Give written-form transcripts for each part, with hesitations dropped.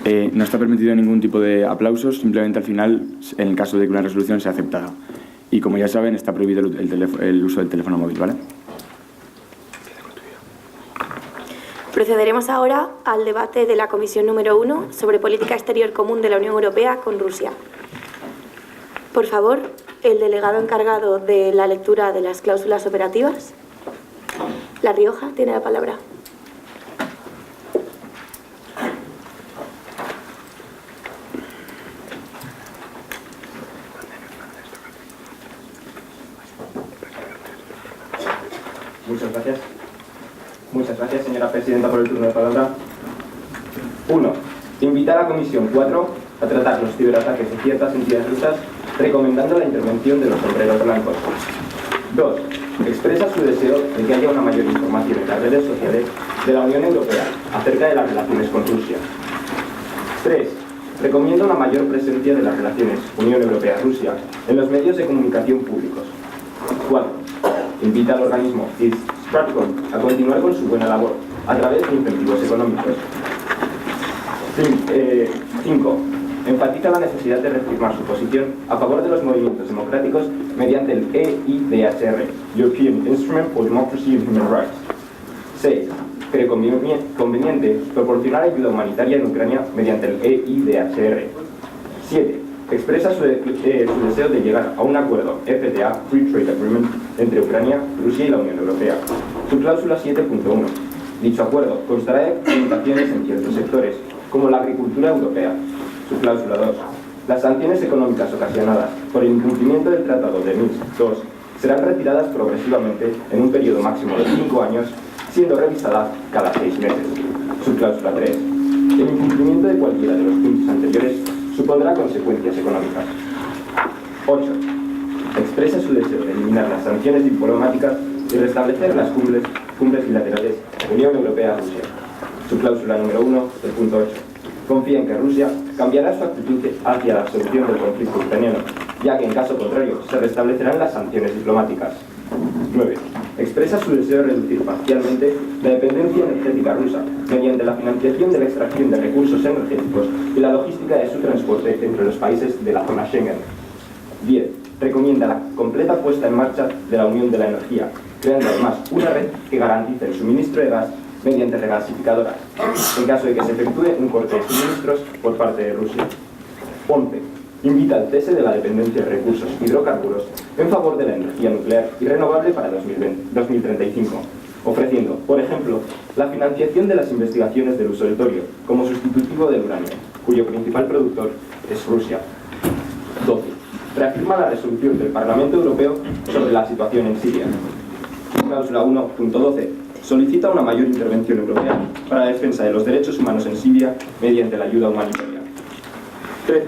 No está permitido ningún tipo de aplausos, simplemente al final, en el caso de que una resolución sea aceptada. Y como ya saben, está prohibido el uso del teléfono móvil, ¿vale? Procederemos ahora al debate de la Comisión número 1 sobre política exterior común de la Unión Europea con Rusia. Por favor, el delegado encargado de la lectura de las cláusulas operativas. La Rioja tiene la palabra. Muchas gracias, señora presidenta, por el turno de palabra. 1. Invita a la Comisión 4 a tratar los ciberataques de ciertas entidades rusas, recomendando la intervención de los sombreros blancos. 2. Expresa su deseo de que haya una mayor información en las redes sociales de la Unión Europea acerca de las relaciones con Rusia. 3. Recomienda una mayor presencia de las relaciones Unión Europea-Rusia en los medios de comunicación públicos. 4. Invita al organismo Stratcom a continuar con su buena labor a través de incentivos económicos. 5. Enfatiza la necesidad de reafirmar su posición a favor de los movimientos democráticos mediante el EIDHR, European Instrument for Democracy and Human Rights. 6. Cree conveniente proporcionar ayuda humanitaria en Ucrania mediante el EIDHR. 7. Expresa su deseo de llegar a un acuerdo FTA, Free Trade Agreement, entre Ucrania, Rusia y la Unión Europea. Su cláusula 7.1. Dicho acuerdo constará de limitaciones en ciertos sectores, como la agricultura europea. Su cláusula 2. Las sanciones económicas ocasionadas por el incumplimiento del Tratado de Minsk II serán retiradas progresivamente en un periodo máximo de 5 años, siendo revisada cada 6 meses. Su cláusula 3. El incumplimiento de cualquiera de los puntos anteriores supondrá consecuencias económicas. 8. Expresa su deseo de eliminar las sanciones diplomáticas y restablecer las cumbres bilaterales Unión Europea-Rusia. Su cláusula número 1, del punto 8. Confía en que Rusia cambiará su actitud hacia la solución del conflicto ucraniano, ya que en caso contrario se restablecerán las sanciones diplomáticas. 9. Expresa su deseo de reducir parcialmente la dependencia energética rusa mediante la financiación de la extracción de recursos energéticos y la logística de su transporte entre los países de la zona Schengen. 10. Recomienda la completa puesta en marcha de la Unión de la Energía, creando además una red que garantice el suministro de gas mediante regasificadoras, en caso de que se efectúe un corte de suministros por parte de Rusia. 11. Invita al cese de la dependencia de recursos hidrocarburos en favor de la energía nuclear y renovable para 2035, ofreciendo, por ejemplo, la financiación de las investigaciones del uso del torio como sustitutivo del uranio, cuyo principal productor es Rusia. 12. Reafirma la resolución del Parlamento Europeo sobre la situación en Siria. Cláusula 1.12. Solicita una mayor intervención europea para la defensa de los derechos humanos en Siria mediante la ayuda humanitaria. 13.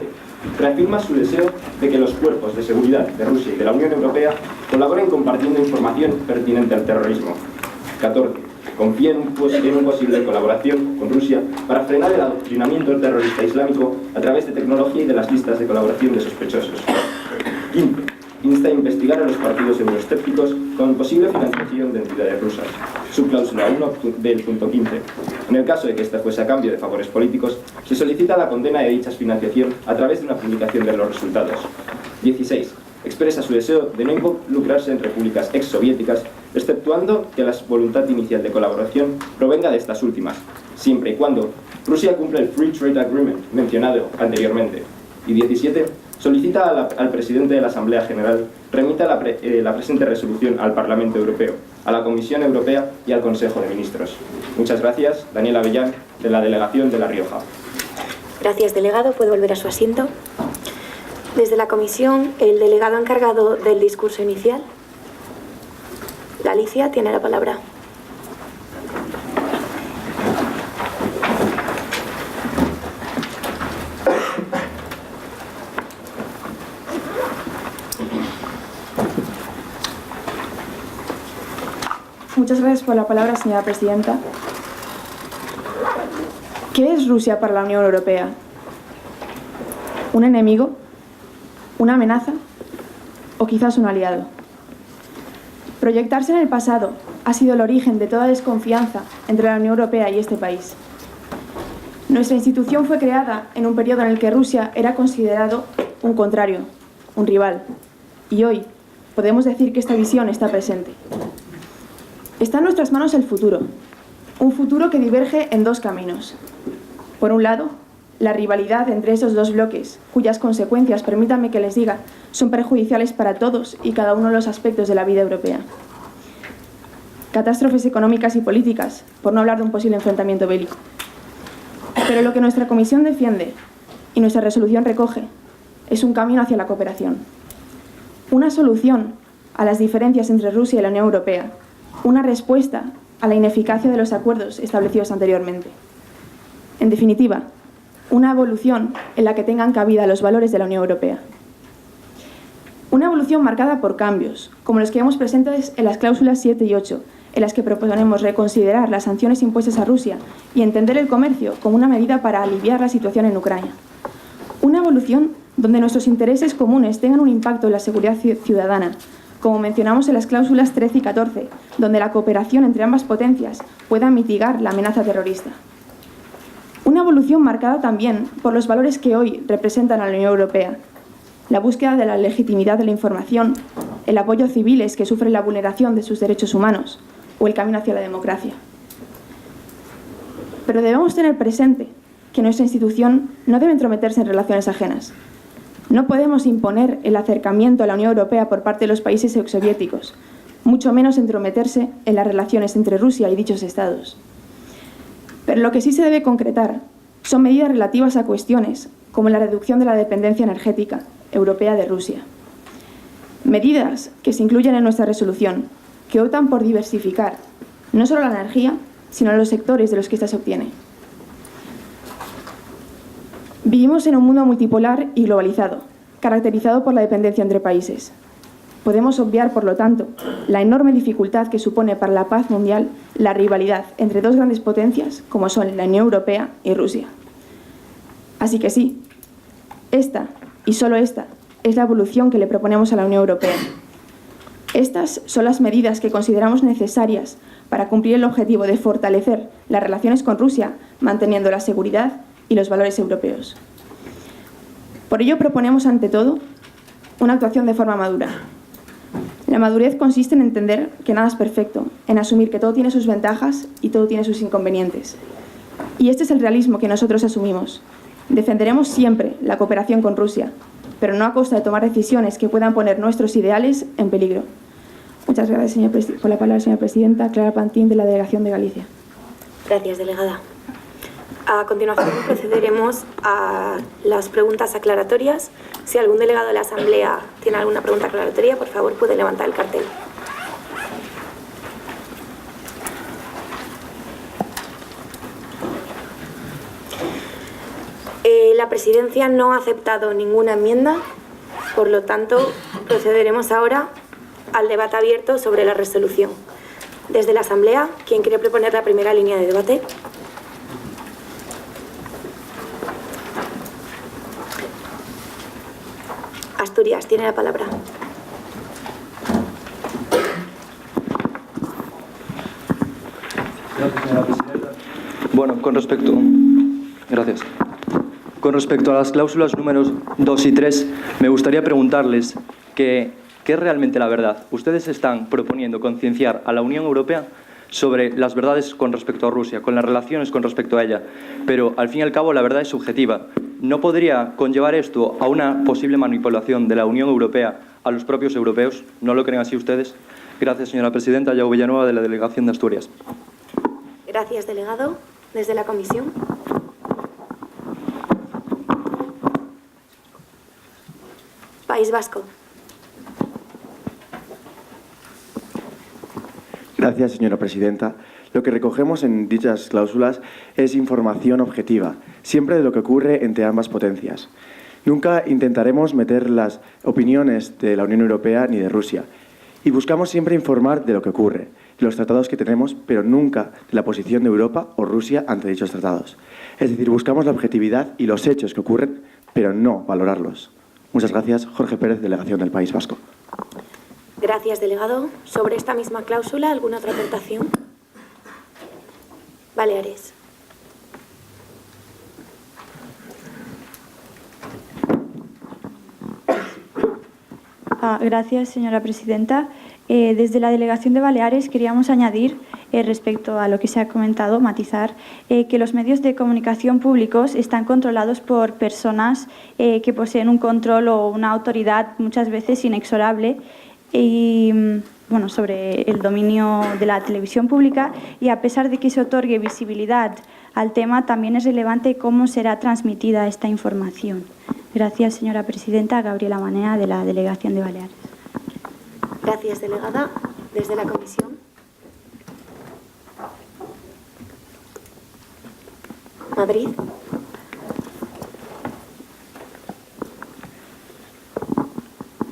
Reafirma su deseo de que los cuerpos de seguridad de Rusia y de la Unión Europea colaboren compartiendo información pertinente al terrorismo. 14. Confía en una posible colaboración con Rusia para frenar el adoctrinamiento terrorista islámico a través de tecnología y de las listas de colaboración de sospechosos. 15. Insta a investigar a los partidos euroescépticos con posible financiación de entidades rusas. Su cláusula 1 del punto 15. En el caso de que esta fuese a cambio de favores políticos, se solicita la condena de dicha financiación a través de una publicación de los resultados. 16. Expresa su deseo de no involucrarse en repúblicas exsoviéticas, exceptuando que la voluntad inicial de colaboración provenga de estas últimas, siempre y cuando Rusia cumpla el Free Trade Agreement mencionado anteriormente. Y 17. Solicita al presidente de la Asamblea General remita la presente resolución al Parlamento Europeo, a la Comisión Europea y al Consejo de Ministros. Muchas gracias. Daniel Avellán, de la Delegación de La Rioja. Gracias, delegado. Puede volver a su asiento. Desde la Comisión, el delegado encargado del discurso inicial. Galicia tiene la palabra. Muchas gracias por la palabra, señora presidenta. ¿Qué es Rusia para la Unión Europea? ¿Un enemigo? ¿Una amenaza? ¿O quizás un aliado? Proyectarse en el pasado ha sido el origen de toda desconfianza entre la Unión Europea y este país. Nuestra institución fue creada en un periodo en el que Rusia era considerado un contrario, un rival. Y hoy podemos decir que esta visión está presente. Está en nuestras manos el futuro, un futuro que diverge en dos caminos. Por un lado, la rivalidad entre esos dos bloques, cuyas consecuencias, permítanme que les diga, son perjudiciales para todos y cada uno de los aspectos de la vida europea. Catástrofes económicas y políticas, por no hablar de un posible enfrentamiento bélico. Pero lo que nuestra comisión defiende y nuestra resolución recoge es un camino hacia la cooperación. Una solución a las diferencias entre Rusia y la Unión Europea. Una respuesta a la ineficacia de los acuerdos establecidos anteriormente. En definitiva, una evolución en la que tengan cabida los valores de la Unión Europea. Una evolución marcada por cambios, como los que vemos presentes en las cláusulas 7 y 8, en las que proponemos reconsiderar las sanciones impuestas a Rusia y entender el comercio como una medida para aliviar la situación en Ucrania. Una evolución donde nuestros intereses comunes tengan un impacto en la seguridad ciudadana, como mencionamos en las cláusulas 13 y 14, donde la cooperación entre ambas potencias pueda mitigar la amenaza terrorista. Una evolución marcada también por los valores que hoy representan a la Unión Europea, la búsqueda de la legitimidad de la información, el apoyo a civiles que sufren la vulneración de sus derechos humanos o el camino hacia la democracia. Pero debemos tener presente que nuestra institución no debe entrometerse en relaciones ajenas. No podemos imponer el acercamiento a la Unión Europea por parte de los países exsoviéticos, mucho menos entrometerse en las relaciones entre Rusia y dichos estados. Pero lo que sí se debe concretar son medidas relativas a cuestiones como la reducción de la dependencia energética europea de Rusia. Medidas que se incluyen en nuestra resolución, que optan por diversificar no solo la energía, sino los sectores de los que ésta se obtiene. Vivimos en un mundo multipolar y globalizado, caracterizado por la dependencia entre países. Podemos obviar, por lo tanto, la enorme dificultad que supone para la paz mundial la rivalidad entre dos grandes potencias, como son la Unión Europea y Rusia. Así que sí, esta, y solo esta, es la evolución que le proponemos a la Unión Europea. Estas son las medidas que consideramos necesarias para cumplir el objetivo de fortalecer las relaciones con Rusia, manteniendo la seguridad y los valores europeos. Por ello proponemos, ante todo, una actuación de forma madura. La madurez consiste en entender que nada es perfecto, en asumir que todo tiene sus ventajas y todo tiene sus inconvenientes. Y este es el realismo que nosotros asumimos. Defenderemos siempre la cooperación con Rusia, pero no a costa de tomar decisiones que puedan poner nuestros ideales en peligro. Muchas gracias por la palabra, señora presidenta. Clara Pantín, de la Delegación de Galicia. Gracias, delegada. A continuación procederemos a las preguntas aclaratorias. Si algún delegado de la Asamblea tiene alguna pregunta aclaratoria, por favor puede levantar el cartel. La Presidencia no ha aceptado ninguna enmienda, por lo tanto procederemos ahora al debate abierto sobre la resolución. Desde la Asamblea, ¿quién quiere proponer la primera línea de debate? Asturias tiene la palabra. Gracias, señora presidenta. Bueno, con respecto a las cláusulas números 2 y 3, me gustaría preguntarles ¿qué es realmente la verdad? Ustedes están proponiendo concienciar a la Unión Europea sobre las verdades con respecto a Rusia, con las relaciones con respecto a ella, pero al fin y al cabo la verdad es subjetiva. ¿No podría conllevar esto a una posible manipulación de la Unión Europea a los propios europeos? ¿No lo creen así ustedes? Gracias, señora presidenta. Yago Villanueva, de la Delegación de Asturias. Gracias, delegado. Desde la Comisión. País Vasco. Gracias, señora presidenta. Lo que recogemos en dichas cláusulas es información objetiva, siempre de lo que ocurre entre ambas potencias. Nunca intentaremos meter las opiniones de la Unión Europea ni de Rusia. Y buscamos siempre informar de lo que ocurre, de los tratados que tenemos, pero nunca de la posición de Europa o Rusia ante dichos tratados. Es decir, buscamos la objetividad y los hechos que ocurren, pero no valorarlos. Muchas gracias. Jorge Pérez, Delegación del País Vasco. Gracias, delegado. Sobre esta misma cláusula, ¿alguna otra aportación? Baleares. Gracias, señora presidenta. Desde la Delegación de Baleares queríamos añadir, respecto a lo que se ha comentado, matizar, que los medios de comunicación públicos están controlados por personas que poseen un control o una autoridad muchas veces inexorable sobre el dominio de la televisión pública, y a pesar de que se otorgue visibilidad al tema, también es relevante cómo será transmitida esta información. Gracias, señora presidenta. Gabriela Manea, de la Delegación de Baleares. Gracias, delegada. Desde la comisión. Madrid.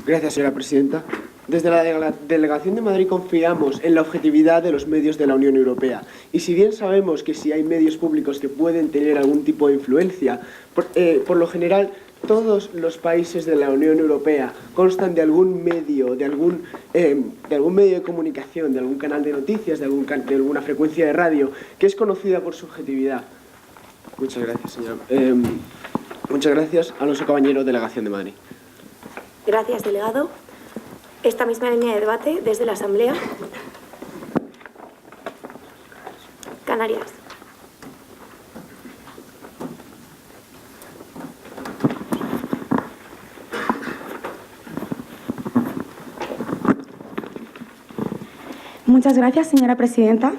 Gracias, señora presidenta. Desde la Delegación de Madrid confiamos en la objetividad de los medios de la Unión Europea. Y si bien sabemos que si hay medios públicos que pueden tener algún tipo de influencia, por lo general todos los países de la Unión Europea constan de algún medio, de algún medio de comunicación, de algún canal de noticias, de alguna frecuencia de radio, que es conocida por su objetividad. Muchas gracias, señora. Muchas gracias, Alonso Cabañero, Delegación de Madrid. Gracias, delegado. Esta misma línea de debate desde la Asamblea. Canarias. Muchas gracias, señora presidenta.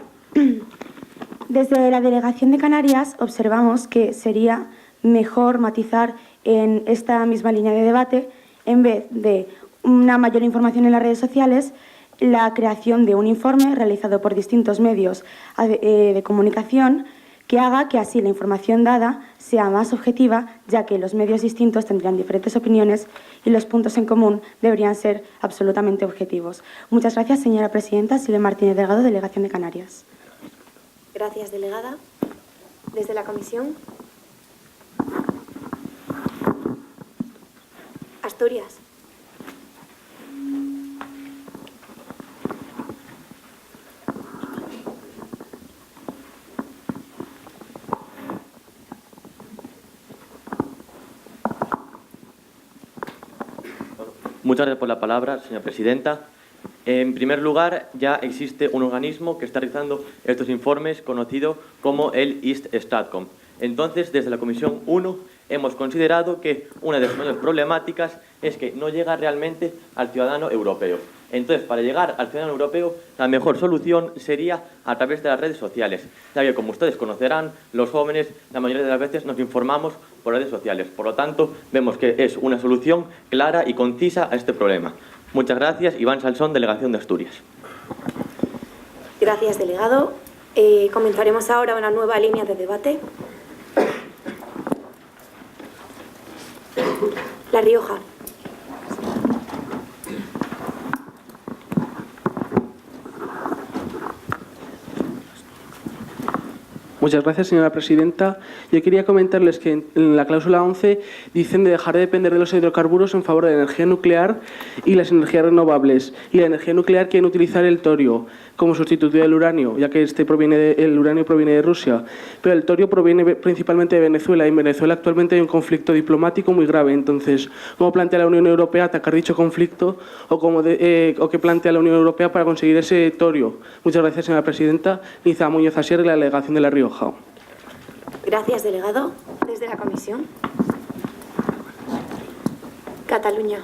Desde la Delegación de Canarias observamos que sería mejor matizar en esta misma línea de debate, en vez de una mayor información en las redes sociales, la creación de un informe realizado por distintos medios de comunicación que haga que así la información dada sea más objetiva, ya que los medios distintos tendrían diferentes opiniones y los puntos en común deberían ser absolutamente objetivos. Muchas gracias, señora presidenta. Silvia Martínez Delgado, Delegación de Canarias. Gracias, delegada. Desde la comisión. Asturias. Muchas gracias por la palabra, señora presidenta. En primer lugar, ya existe un organismo que está realizando estos informes conocido como el East Stratcom. Entonces, desde la Comisión 1 hemos considerado que una de sus mayores problemáticas es que no llega realmente al ciudadano europeo. Entonces, para llegar al ciudadano europeo, la mejor solución sería a través de las redes sociales, ya que, como ustedes conocerán, los jóvenes la mayoría de las veces nos informamos por redes sociales. Por lo tanto, vemos que es una solución clara y concisa a este problema. Muchas gracias. Iván Salsón, Delegación de Asturias. Gracias, delegado. Comenzaremos ahora una nueva línea de debate. La Rioja. Muchas gracias, señora presidenta. Yo quería comentarles que en la cláusula 11 dicen de dejar de depender de los hidrocarburos en favor de la energía nuclear y las energías renovables. Y la energía nuclear quieren utilizar el torio como sustituto del uranio, ya que el uranio proviene de Rusia. Pero el torio proviene principalmente de Venezuela, y en Venezuela actualmente hay un conflicto diplomático muy grave. Entonces, ¿cómo plantea la Unión Europea atacar dicho conflicto o qué plantea la Unión Europea para conseguir ese torio? Muchas gracias, señora presidenta. Liza Muñoz Asier, de la Delegación de La Rioja. Gracias, delegado. Desde la comisión. Cataluña.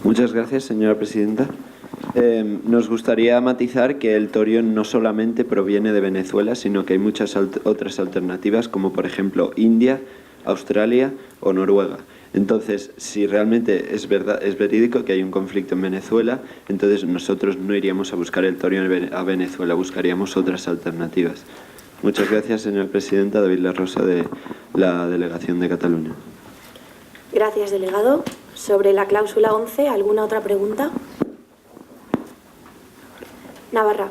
Muchas gracias, señora presidenta. Nos gustaría matizar que el torio no solamente proviene de Venezuela, sino que hay muchas otras alternativas, como por ejemplo India, Australia o Noruega. Entonces, si realmente es verídico que hay un conflicto en Venezuela, entonces nosotros no iríamos a buscar el torio a Venezuela, buscaríamos otras alternativas. Muchas gracias, señora presidenta. David La Rosa, de la Delegación de Cataluña. Gracias, delegado. Sobre la cláusula 11, ¿alguna otra pregunta? Navarra.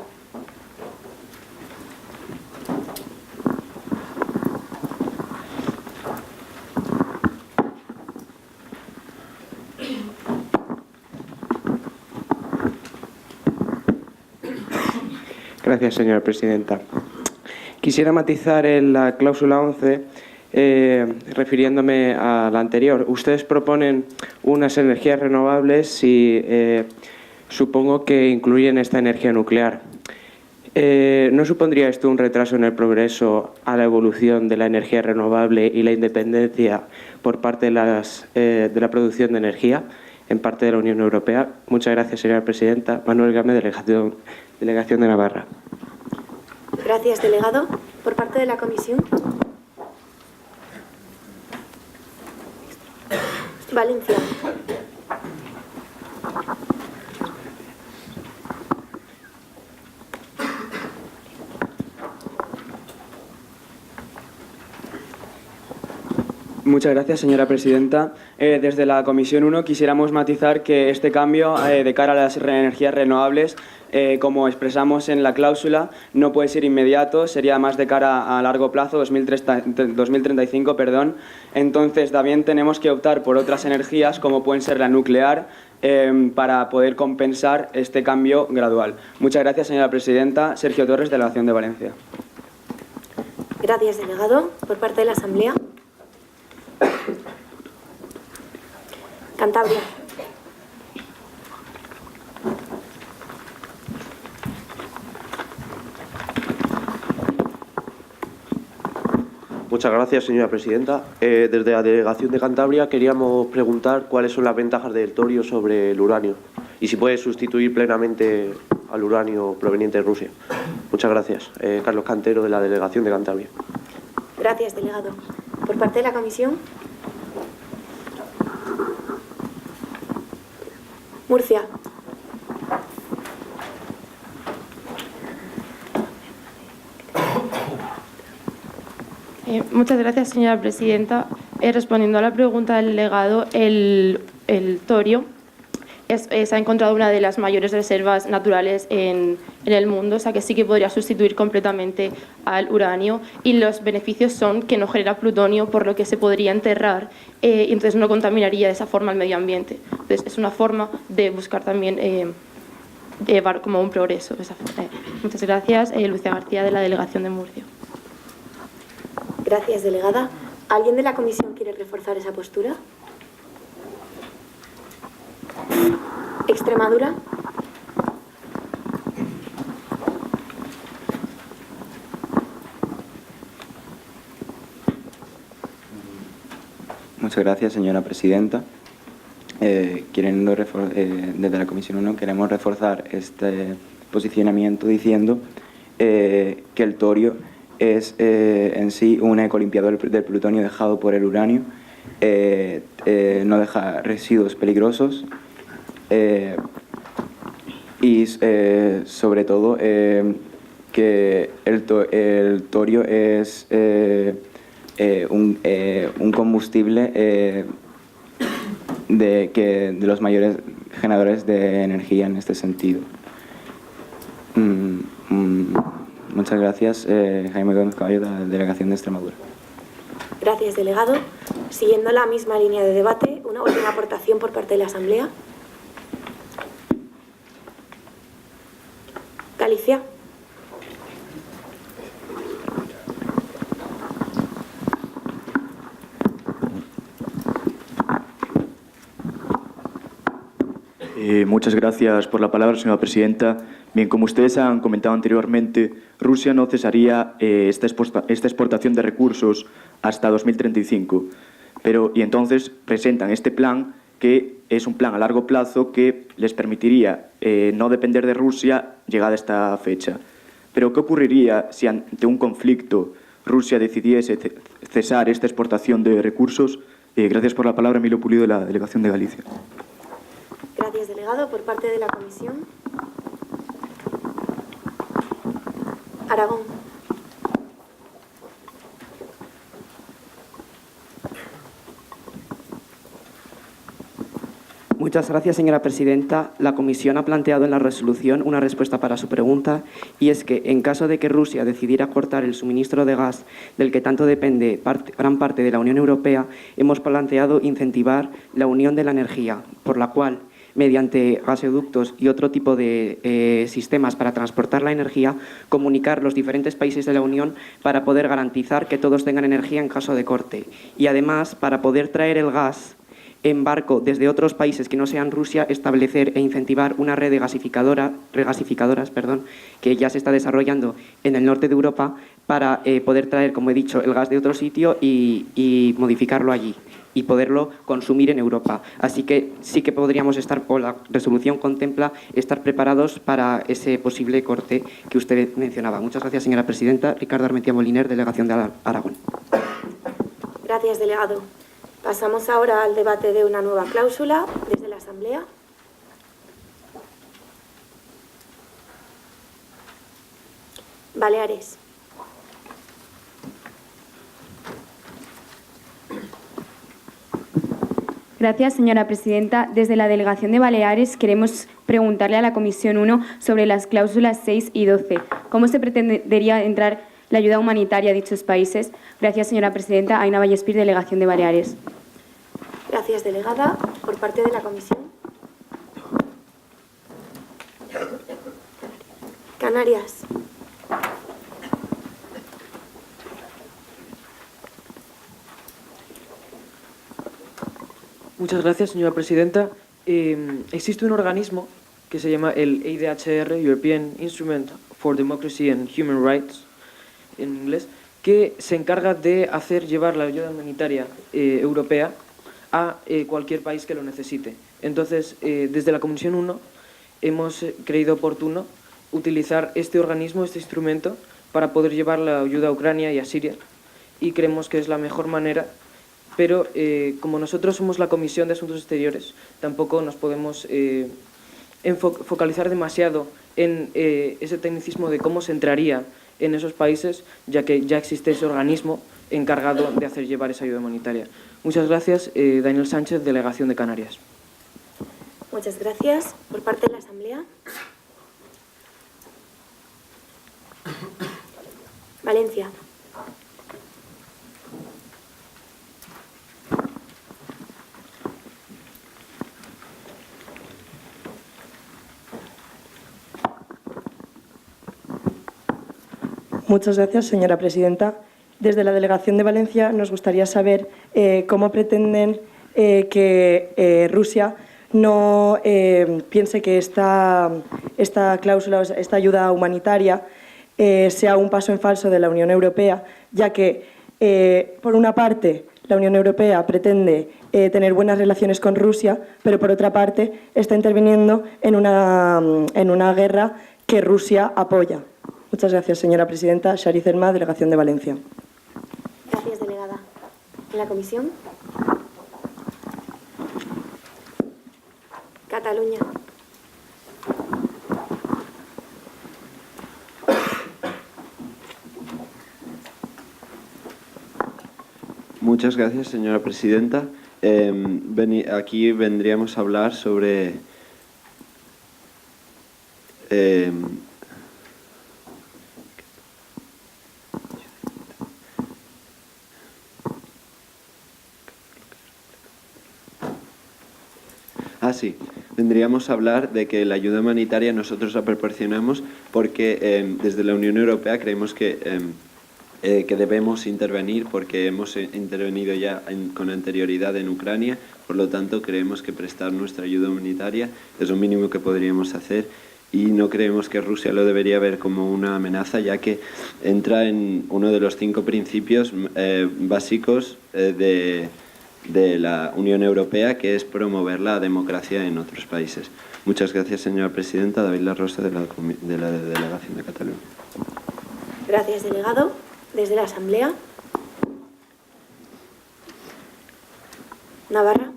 Gracias, señora presidenta. Quisiera matizar en la cláusula 11, refiriéndome a la anterior. Ustedes proponen unas energías renovables y supongo que incluyen esta energía nuclear. ¿No supondría esto un retraso en el progreso a la evolución de la energía renovable y la independencia por parte de la producción de energía en parte de la Unión Europea? Muchas gracias, señora presidenta. Manuel Game, Delegación de Navarra. Gracias, delegado. Por parte de la comisión. Valencia. Muchas gracias, señora presidenta. Desde la Comisión 1 quisiéramos matizar que este cambio de cara a las energías renovables, como expresamos en la cláusula, no puede ser inmediato, sería más de cara a largo plazo, 2035, perdón. Entonces, también tenemos que optar por otras energías, como pueden ser la nuclear, para poder compensar este cambio gradual. Muchas gracias, señora presidenta. Sergio Torres, Delegación de Valencia. Gracias, delegado. Por parte de la Asamblea. Cantabria. Muchas gracias, señora presidenta. Desde la Delegación de Cantabria queríamos preguntar cuáles son las ventajas del torio sobre el uranio y si puede sustituir plenamente al uranio proveniente de Rusia. Muchas gracias. Carlos Cantero, de la Delegación de Cantabria. Gracias, delegado. Por parte de la comisión. Murcia. Muchas gracias, señora presidenta. Respondiendo a la pregunta del delegado, el torio se ha encontrado una de las mayores reservas naturales en el mundo, o sea que sí que podría sustituir completamente al uranio, y los beneficios son que no genera plutonio, por lo que se podría enterrar y entonces no contaminaría de esa forma el medio ambiente. Entonces es una forma de buscar también llevar como un progreso. Muchas gracias. Lucia García, de la Delegación de Murcia. Gracias, delegada. ¿Alguien de la comisión quiere reforzar esa postura? Extremadura. Muchas gracias, señora presidenta. Desde la Comisión 1 queremos reforzar este posicionamiento diciendo que el torio es en sí un ecolimpiador del plutonio dejado por el uranio, no deja residuos peligrosos y sobre todo que el torio es un combustible de los mayores generadores de energía en este sentido. Muchas gracias, Jaime Gómez Caballo, de la Delegación de Extremadura. Gracias, delegado. Siguiendo la misma línea de debate, una última aportación por parte de la Asamblea. Galicia. Muchas gracias por la palabra, señora presidenta. Bien, como ustedes han comentado anteriormente, Rusia no cesaría esta exportación de recursos hasta 2035. Y entonces presentan este plan, que es un plan a largo plazo que les permitiría no depender de Rusia llegada esta fecha. Pero ¿qué ocurriría si ante un conflicto Rusia decidiese cesar esta exportación de recursos? Gracias por la palabra, Emilio Pulido, de la Delegación de Galicia. Gracias, delegado. Por parte de la comisión. Aragón. Muchas gracias, señora presidenta. La comisión ha planteado en la resolución una respuesta para su pregunta, y es que en caso de que Rusia decidiera cortar el suministro de gas del que tanto depende gran parte de la Unión Europea, hemos planteado incentivar la unión de la energía, por la cual mediante gasoductos y otro tipo de sistemas para transportar la energía, comunicar los diferentes países de la Unión para poder garantizar que todos tengan energía en caso de corte. Y además, para poder traer el gas en barco desde otros países que no sean Rusia, establecer e incentivar una red de regasificadoras que ya se está desarrollando en el norte de Europa para poder traer, como he dicho, el gas de otro sitio y modificarlo allí y poderlo consumir en Europa. Así que sí que podríamos estar, o la resolución contempla estar preparados para ese posible corte que usted mencionaba. Muchas gracias, señora presidenta. Ricardo Armentia Moliner, delegación de Aragón. Gracias, delegado. Pasamos ahora al debate de una nueva cláusula desde la Asamblea. Baleares. Gracias, señora presidenta. Desde la Delegación de Baleares queremos preguntarle a la Comisión 1 sobre las cláusulas 6 y 12. ¿Cómo se pretendería entrar la ayuda humanitaria a dichos países? Gracias, señora presidenta. Aina Vallespir, Delegación de Baleares. Gracias, delegada. Por parte de la Comisión. Canarias. Muchas gracias, señora presidenta. Existe un organismo que se llama el EIDHR, European Instrument for Democracy and Human Rights, en inglés, que se encarga de hacer llevar la ayuda humanitaria europea a cualquier país que lo necesite. Entonces, desde la Comisión 1 hemos creído oportuno utilizar este organismo, este instrumento, para poder llevar la ayuda a Ucrania y a Siria, y creemos que es la mejor manera, pero como nosotros somos la Comisión de Asuntos Exteriores, tampoco nos podemos focalizar demasiado en ese tecnicismo de cómo se entraría en esos países, ya que ya existe ese organismo encargado de hacer llevar esa ayuda humanitaria. Muchas gracias. Daniel Sánchez, Delegación de Canarias. Muchas gracias. Por parte de la Asamblea. Valencia. Muchas gracias, señora presidenta. Desde la Delegación de Valencia nos gustaría saber cómo pretenden que Rusia no piense que esta cláusula, esta ayuda humanitaria, sea un paso en falso de la Unión Europea, ya que, por una parte, la Unión Europea pretende tener buenas relaciones con Rusia, pero por otra parte está interviniendo en una guerra que Rusia apoya. Muchas gracias, señora presidenta. Shari Zerma, Delegación de Valencia. Gracias, delegada. ¿En la comisión? Cataluña. Muchas gracias, señora presidenta. Aquí vendríamos a hablar sobre sí, vendríamos a hablar de que la ayuda humanitaria nosotros la proporcionamos porque desde la Unión Europea creemos que debemos intervenir porque hemos intervenido ya con anterioridad en Ucrania, por lo tanto creemos que prestar nuestra ayuda humanitaria es lo mínimo que podríamos hacer y no creemos que Rusia lo debería ver como una amenaza, ya que entra en uno de los 5 principios básicos de la Unión Europea, que es promover la democracia en otros países. Muchas gracias, señora presidenta. David La Rosa, de la Delegación de Cataluña. Gracias, delegado. Desde la Asamblea. Navarra.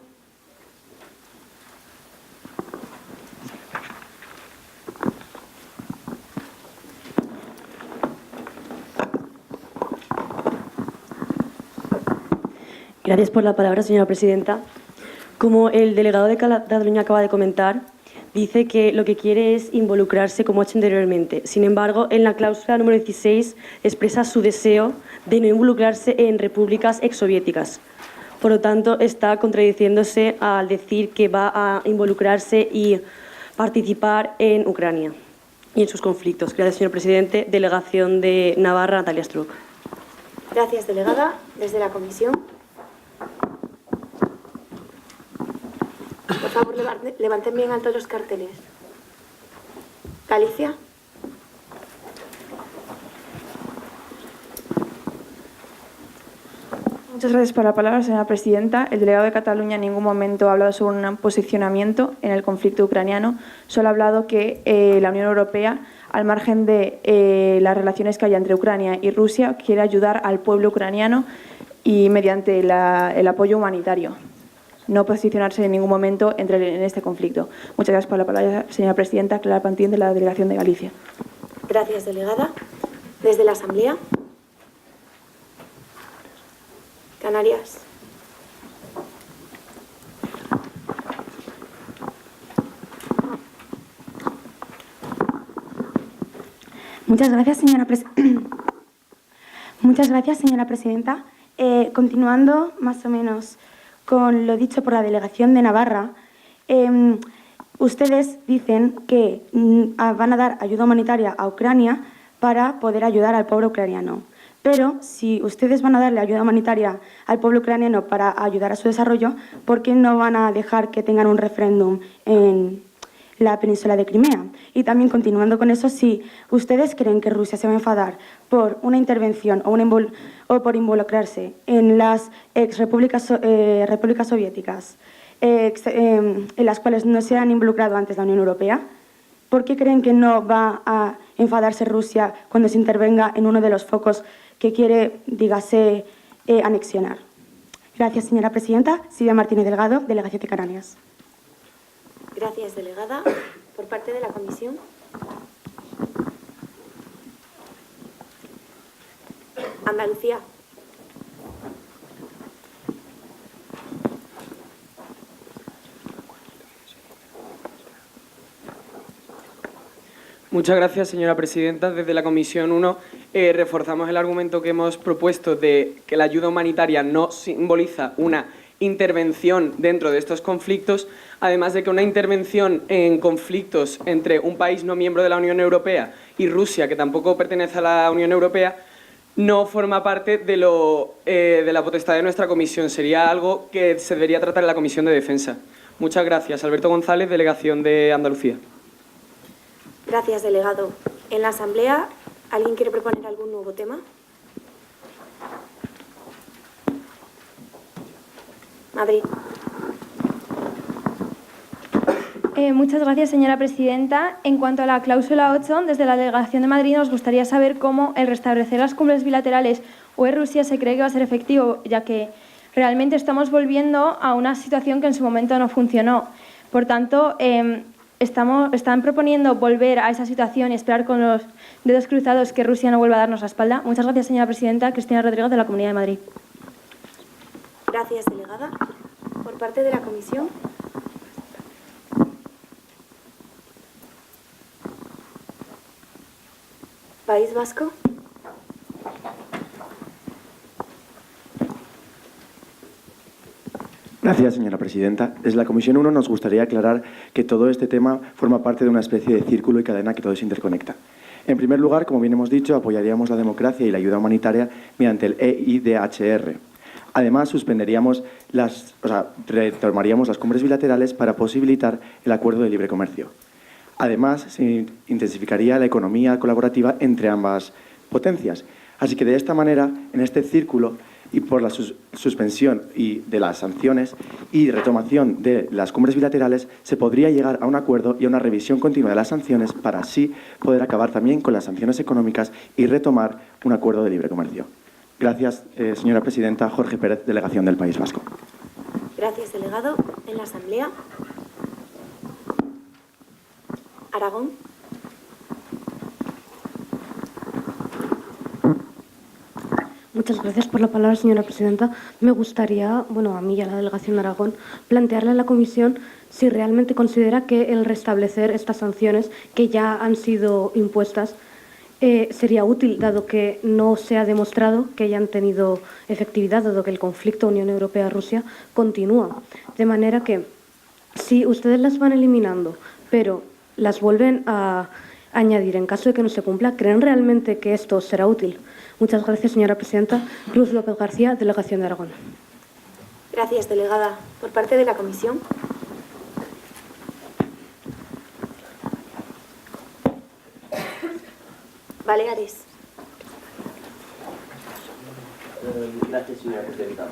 Gracias por la palabra, señora presidenta. Como el delegado de Cataluña acaba de comentar, dice que lo que quiere es involucrarse como ha hecho anteriormente. Sin embargo, en la cláusula número 16 expresa su deseo de no involucrarse en repúblicas exsoviéticas. Por lo tanto, está contradiciéndose al decir que va a involucrarse y participar en Ucrania y en sus conflictos. Gracias, señor presidente. Delegación de Navarra, Natalia Struck. Gracias, delegada. Desde la comisión. Por favor, levanten bien alto los carteles. Galicia. Muchas gracias por la palabra, señora presidenta. El delegado de Cataluña en ningún momento ha hablado sobre un posicionamiento en el conflicto ucraniano. Solo ha hablado que la Unión Europea, al margen de las relaciones que haya entre Ucrania y Rusia, quiere ayudar al pueblo ucraniano y mediante el apoyo humanitario. No posicionarse en ningún momento en este conflicto. Muchas gracias por la palabra, señora presidenta. Clara Pantín, de la Delegación de Galicia. Gracias, delegada. Desde la Asamblea. Canarias. Muchas gracias, señora presidenta. Continuando más o menos con lo dicho por la delegación de Navarra, ustedes dicen que van a dar ayuda humanitaria a Ucrania para poder ayudar al pueblo ucraniano. Pero si ustedes van a darle ayuda humanitaria al pueblo ucraniano para ayudar a su desarrollo, ¿por qué no van a dejar que tengan un referéndum en la península de Crimea? Y también, continuando con eso, si ustedes creen que Rusia se va a enfadar por una intervención o por involucrarse en las repúblicas soviéticas en las cuales no se han involucrado antes la Unión Europea, ¿por qué creen que no va a enfadarse Rusia cuando se intervenga en uno de los focos que quiere, dígase, anexionar? Gracias, señora presidenta. Silvia Martínez Delgado, Delegación de Canarias. Gracias, delegada. Por parte de la comisión. Andalucía. Muchas gracias, señora presidenta. Desde la Comisión 1 reforzamos el argumento que hemos propuesto de que la ayuda humanitaria no simboliza una intervención dentro de estos conflictos, además de que una intervención en conflictos entre un país no miembro de la Unión Europea y Rusia, que tampoco pertenece a la Unión Europea, no forma parte de la potestad de nuestra comisión. Sería algo que se debería tratar en la Comisión de Defensa. Muchas gracias. Alberto González, Delegación de Andalucía. Gracias, delegado. En la Asamblea, ¿alguien quiere proponer algún nuevo tema? Madrid. Muchas gracias, señora presidenta. En cuanto a la cláusula 8, desde la Delegación de Madrid nos gustaría saber cómo el restablecer las cumbres bilaterales UE-Rusia se cree que va a ser efectivo, ya que realmente estamos volviendo a una situación que en su momento no funcionó. Por tanto, están proponiendo volver a esa situación y esperar con los dedos cruzados que Rusia no vuelva a darnos la espalda. Muchas gracias, señora presidenta. Cristina Rodríguez, de la Comunidad de Madrid. Gracias, delegada. Por parte de la comisión. País Vasco. Gracias, señora presidenta. Desde la Comisión 1 nos gustaría aclarar que todo este tema forma parte de una especie de círculo y cadena que todo se interconecta. En primer lugar, como bien hemos dicho, apoyaríamos la democracia y la ayuda humanitaria mediante el EIDHR. Además, retomaríamos las cumbres bilaterales para posibilitar el acuerdo de libre comercio. Además, se intensificaría la economía colaborativa entre ambas potencias. Así que de esta manera, en este círculo, y por la suspensión de las sanciones y retomación de las cumbres bilaterales, se podría llegar a un acuerdo y a una revisión continua de las sanciones para así poder acabar también con las sanciones económicas y retomar un acuerdo de libre comercio. Gracias, señora presidenta. Jorge Pérez, Delegación del País Vasco. Gracias, delegado. En la Asamblea. Aragón. Muchas gracias por la palabra, señora presidenta. Me gustaría, a mí y a la delegación de Aragón, plantearle a la Comisión si realmente considera que el restablecer estas sanciones que ya han sido impuestas sería útil, dado que no se ha demostrado que hayan tenido efectividad, dado que el conflicto Unión Europea-Rusia continúa. De manera que, si ustedes las van eliminando, pero las vuelven a añadir en caso de que no se cumpla, ¿creen realmente que esto será útil? Muchas gracias, señora presidenta. Ruth López García, Delegación de Aragón. Gracias, delegada. Por parte de la comisión. Baleares. Gracias, señora presidenta.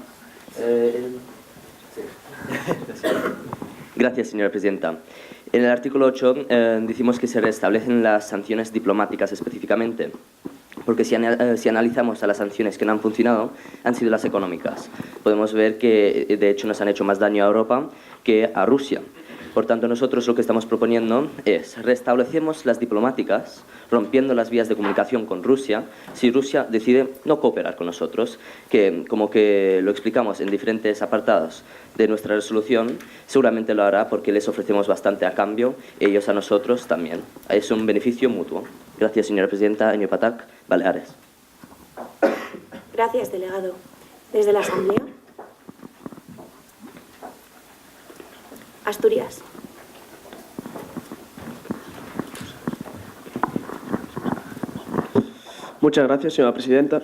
Gracias, señora presidenta. En el artículo 8 decimos que se restablecen las sanciones diplomáticas específicamente, porque si analizamos a las sanciones que no han funcionado, han sido las económicas. Podemos ver que, de hecho, nos han hecho más daño a Europa que a Rusia. Por tanto, nosotros lo que estamos proponiendo es restablecemos las diplomáticas, rompiendo las vías de comunicación con Rusia, si Rusia decide no cooperar con nosotros, que como que lo explicamos en diferentes apartados de nuestra resolución, seguramente lo hará porque les ofrecemos bastante a cambio, ellos a nosotros también. Es un beneficio mutuo. Gracias, señora presidenta. Año Patac, Baleares. Gracias, delegado. Desde la Asamblea. Asturias. Muchas gracias, señora presidenta.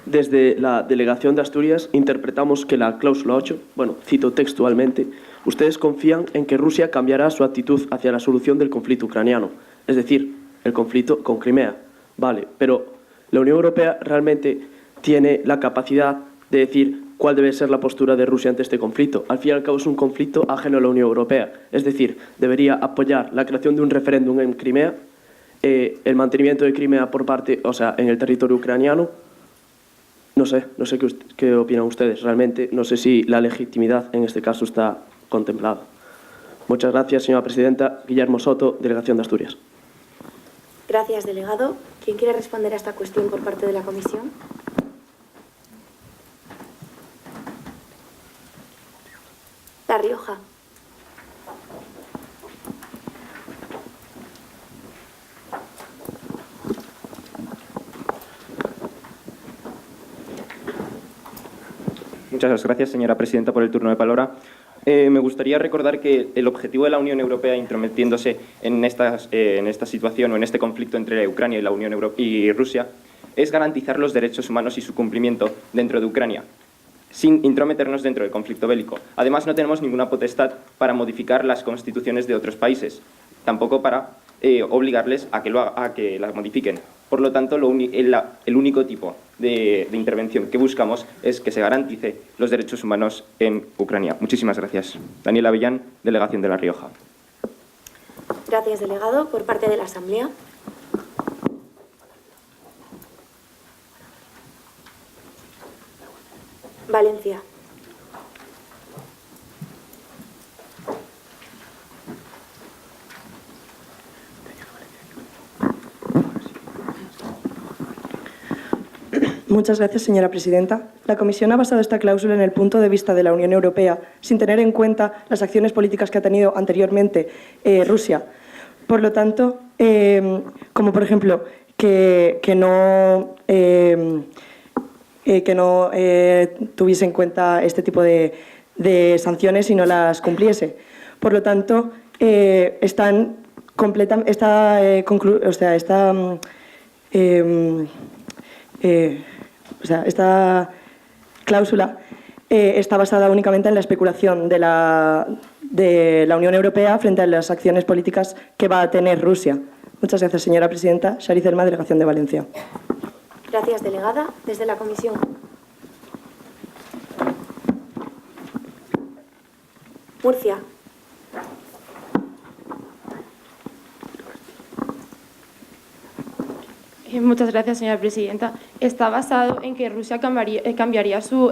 Desde la Delegación de Asturias interpretamos que la cláusula 8, bueno, cito textualmente, ustedes confían en que Rusia cambiará su actitud hacia la solución del conflicto ucraniano, es decir, el conflicto con Crimea. Vale, pero la Unión Europea realmente tiene la capacidad de decir cuál debe ser la postura de Rusia ante este conflicto. Al fin y al cabo es un conflicto ajeno a la Unión Europea. Es decir, debería apoyar la creación de un referéndum en Crimea, el mantenimiento de Crimea por parte, o sea, en el territorio ucraniano. No sé qué opinan ustedes. Realmente no sé si la legitimidad en este caso está contemplada. Muchas gracias, señora presidenta. Guillermo Soto, Delegación de Asturias. Gracias, delegado. ¿Quién quiere responder a esta cuestión por parte de la comisión? La Rioja. Muchas gracias, señora presidenta, por el turno de palabra. Me gustaría recordar que el objetivo de la Unión Europea intrometiéndose en esta situación o en este conflicto entre Ucrania y la Unión Europea y Rusia es garantizar los derechos humanos y su cumplimiento dentro de Ucrania, sin intrometernos dentro del conflicto bélico. Además, no tenemos ninguna potestad para modificar las constituciones de otros países, tampoco para obligarles a que la modifiquen. Por lo tanto, el único tipo de intervención que buscamos es que se garantice los derechos humanos en Ucrania. Muchísimas gracias. Daniel Avellán, Delegación de La Rioja. Gracias, delegado. Por parte de la Asamblea. Valencia. Muchas gracias, señora presidenta. La Comisión ha basado esta cláusula en el punto de vista de la Unión Europea, sin tener en cuenta las acciones políticas que ha tenido anteriormente Rusia. Por lo tanto, como por ejemplo que no tuviese en cuenta este tipo de sanciones y no las cumpliese. Por lo tanto, esta cláusula está basada únicamente en la especulación de la Unión Europea frente a las acciones políticas que va a tener Rusia. Muchas gracias, señora presidenta. Shari Zelma, Delegación de Valencia. Gracias, delegada. Desde la comisión. Murcia. Muchas gracias, señora presidenta. Está basado en que Rusia cambiaría su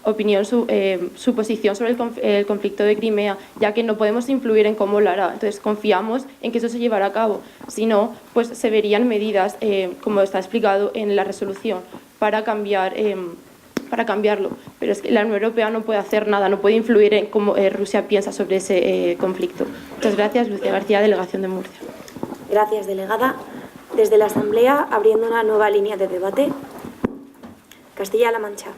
opinión, su posición sobre el conflicto de Crimea, ya que no podemos influir en cómo lo hará. Entonces, confiamos en que eso se llevará a cabo. Si no, pues se verían medidas, como está explicado en la resolución, para cambiarlo. Pero es que la Unión Europea no puede hacer nada, no puede influir en cómo Rusia piensa sobre ese conflicto. Muchas gracias, Lucía García, Delegación de Murcia. Gracias, delegada. Desde la Asamblea, abriendo una nueva línea de debate. Castilla-La Mancha.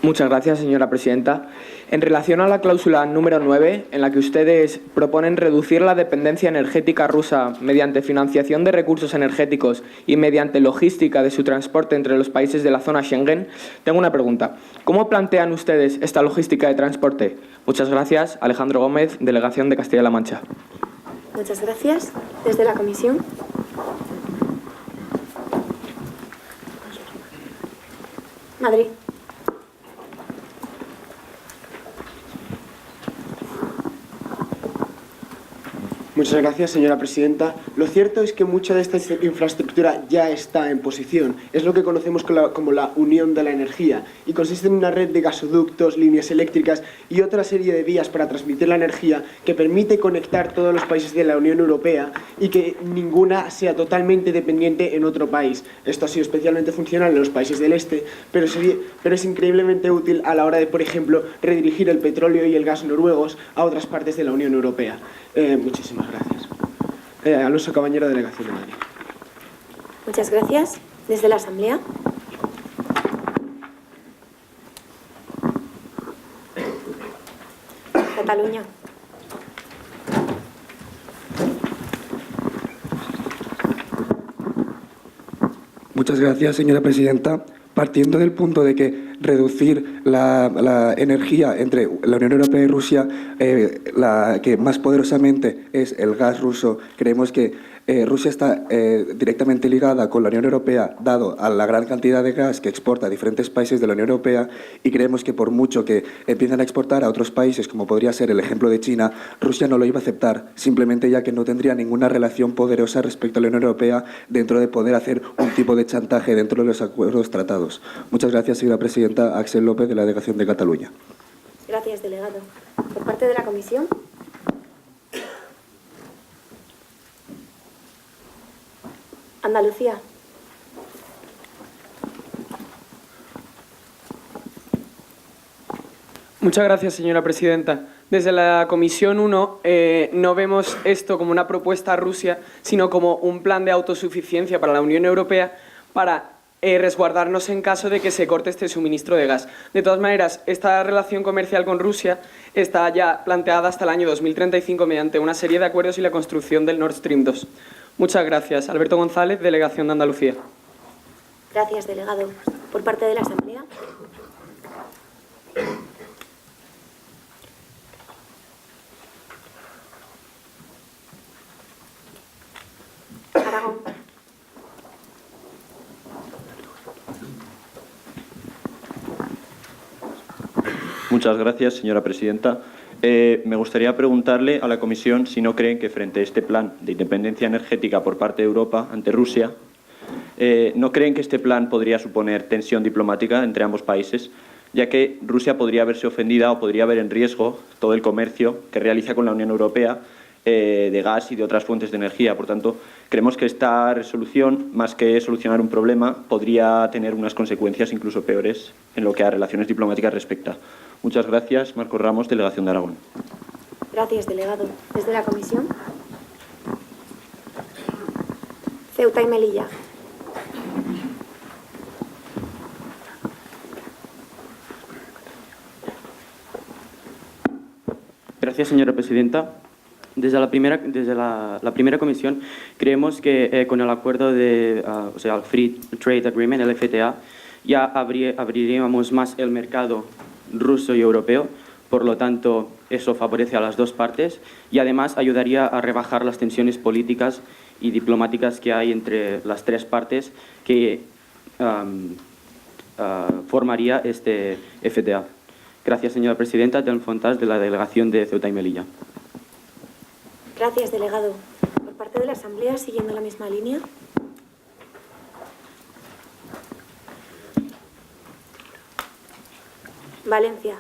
Muchas gracias, señora presidenta. En relación a la cláusula número 9, en la que ustedes proponen reducir la dependencia energética rusa mediante financiación de recursos energéticos y mediante logística de su transporte entre los países de la zona Schengen, tengo una pregunta. ¿Cómo plantean ustedes esta logística de transporte? Muchas gracias. Alejandro Gómez, Delegación de Castilla-La Mancha. Muchas gracias. Desde la Comisión. Madrid. Muchas gracias, señora presidenta. Lo cierto es que mucha de esta infraestructura ya está en posición. Es lo que conocemos como la Unión de la Energía y consiste en una red de gasoductos, líneas eléctricas y otra serie de vías para transmitir la energía que permite conectar todos los países de la Unión Europea y que ninguna sea totalmente dependiente en otro país. Esto ha sido especialmente funcional en los países del este, pero es increíblemente útil a la hora de, por ejemplo, redirigir el petróleo y el gas noruegos a otras partes de la Unión Europea. Muchísimas gracias. Alonso Cabañero, Delegación de Madrid. Muchas gracias. Desde la Asamblea. Cataluña. Muchas gracias, señora presidenta. Partiendo del punto de que reducir la energía entre la Unión Europea y Rusia, la que más poderosamente es el gas ruso, creemos que Rusia está directamente ligada con la Unión Europea, dado a la gran cantidad de gas que exporta a diferentes países de la Unión Europea, y creemos que por mucho que empiecen a exportar a otros países, como podría ser el ejemplo de China, Rusia no lo iba a aceptar, simplemente ya que no tendría ninguna relación poderosa respecto a la Unión Europea dentro de poder hacer un tipo de chantaje dentro de los acuerdos tratados. Muchas gracias, señora presidenta. Axel López, de la Delegación de Cataluña. Gracias, delegado. Por parte de la Comisión. Andalucía. Muchas gracias, señora presidenta. Desde la Comisión 1 no vemos esto como una propuesta a Rusia, sino como un plan de autosuficiencia para la Unión Europea para resguardarnos en caso de que se corte este suministro de gas. De todas maneras, esta relación comercial con Rusia está ya planteada hasta el año 2035 mediante una serie de acuerdos y la construcción del Nord Stream 2. Muchas gracias. Alberto González, Delegación de Andalucía. Gracias, delegado. Por parte de la Asamblea. Aragón. Muchas gracias, señora presidenta. Me gustaría preguntarle a la Comisión si no creen que frente a este plan de independencia energética por parte de Europa ante Rusia, ¿no creen que este plan podría suponer tensión diplomática entre ambos países, ya que Rusia podría verse ofendida o podría ver en riesgo todo el comercio que realiza con la Unión Europea de gas y de otras fuentes de energía? Por tanto, creemos que esta resolución, más que solucionar un problema, podría tener unas consecuencias incluso peores en lo que a relaciones diplomáticas respecta. Muchas gracias. Marcos Ramos, Delegación de Aragón. Gracias, delegado. Desde la Comisión. Ceuta y Melilla. Gracias, señora presidenta. Desde la primera comisión creemos que con el acuerdo de, el Free Trade Agreement, el FTA, ya abriríamos más el mercado ruso y europeo, por lo tanto eso favorece a las dos partes y además ayudaría a rebajar las tensiones políticas y diplomáticas que hay entre las tres partes que formaría este FTA. Gracias, señora presidenta. Del Fontás, de la Delegación de Ceuta y Melilla. Gracias, delegado. Por parte de la Asamblea, siguiendo la misma línea. Valencia.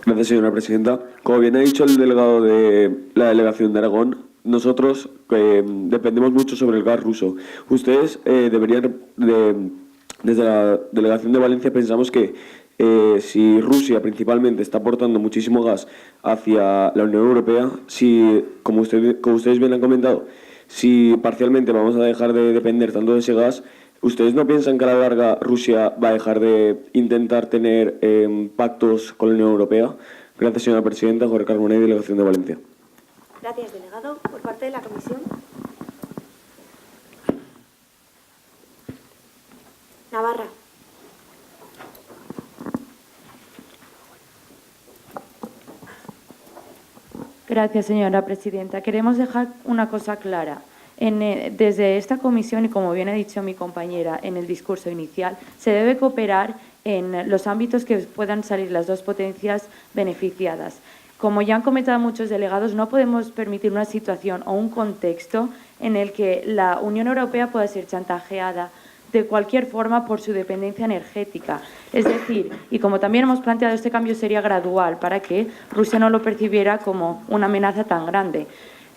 Gracias, señora presidenta. Como bien ha dicho el delegado de la Delegación de Aragón, nosotros dependemos mucho sobre el gas ruso. Ustedes deberían, desde la Delegación de Valencia, pensamos que si Rusia principalmente está aportando muchísimo gas hacia la Unión Europea, si, como ustedes bien han comentado, si parcialmente vamos a dejar de depender tanto de ese gas, ¿ustedes no piensan que a la larga Rusia va a dejar de intentar tener pactos con la Unión Europea? Gracias, señora presidenta. Jorge Carbonell, Delegación de Valencia. Gracias, delegado. Por parte de la comisión. Navarra. Gracias, señora presidenta. Queremos dejar una cosa clara. Desde esta comisión, y como bien ha dicho mi compañera en el discurso inicial, se debe cooperar en los ámbitos que puedan salir las dos potencias beneficiadas. Como ya han comentado muchos delegados, no podemos permitir una situación o un contexto en el que la Unión Europea pueda ser chantajeada de cualquier forma por su dependencia energética. Es decir, y como también hemos planteado, este cambio sería gradual para que Rusia no lo percibiera como una amenaza tan grande.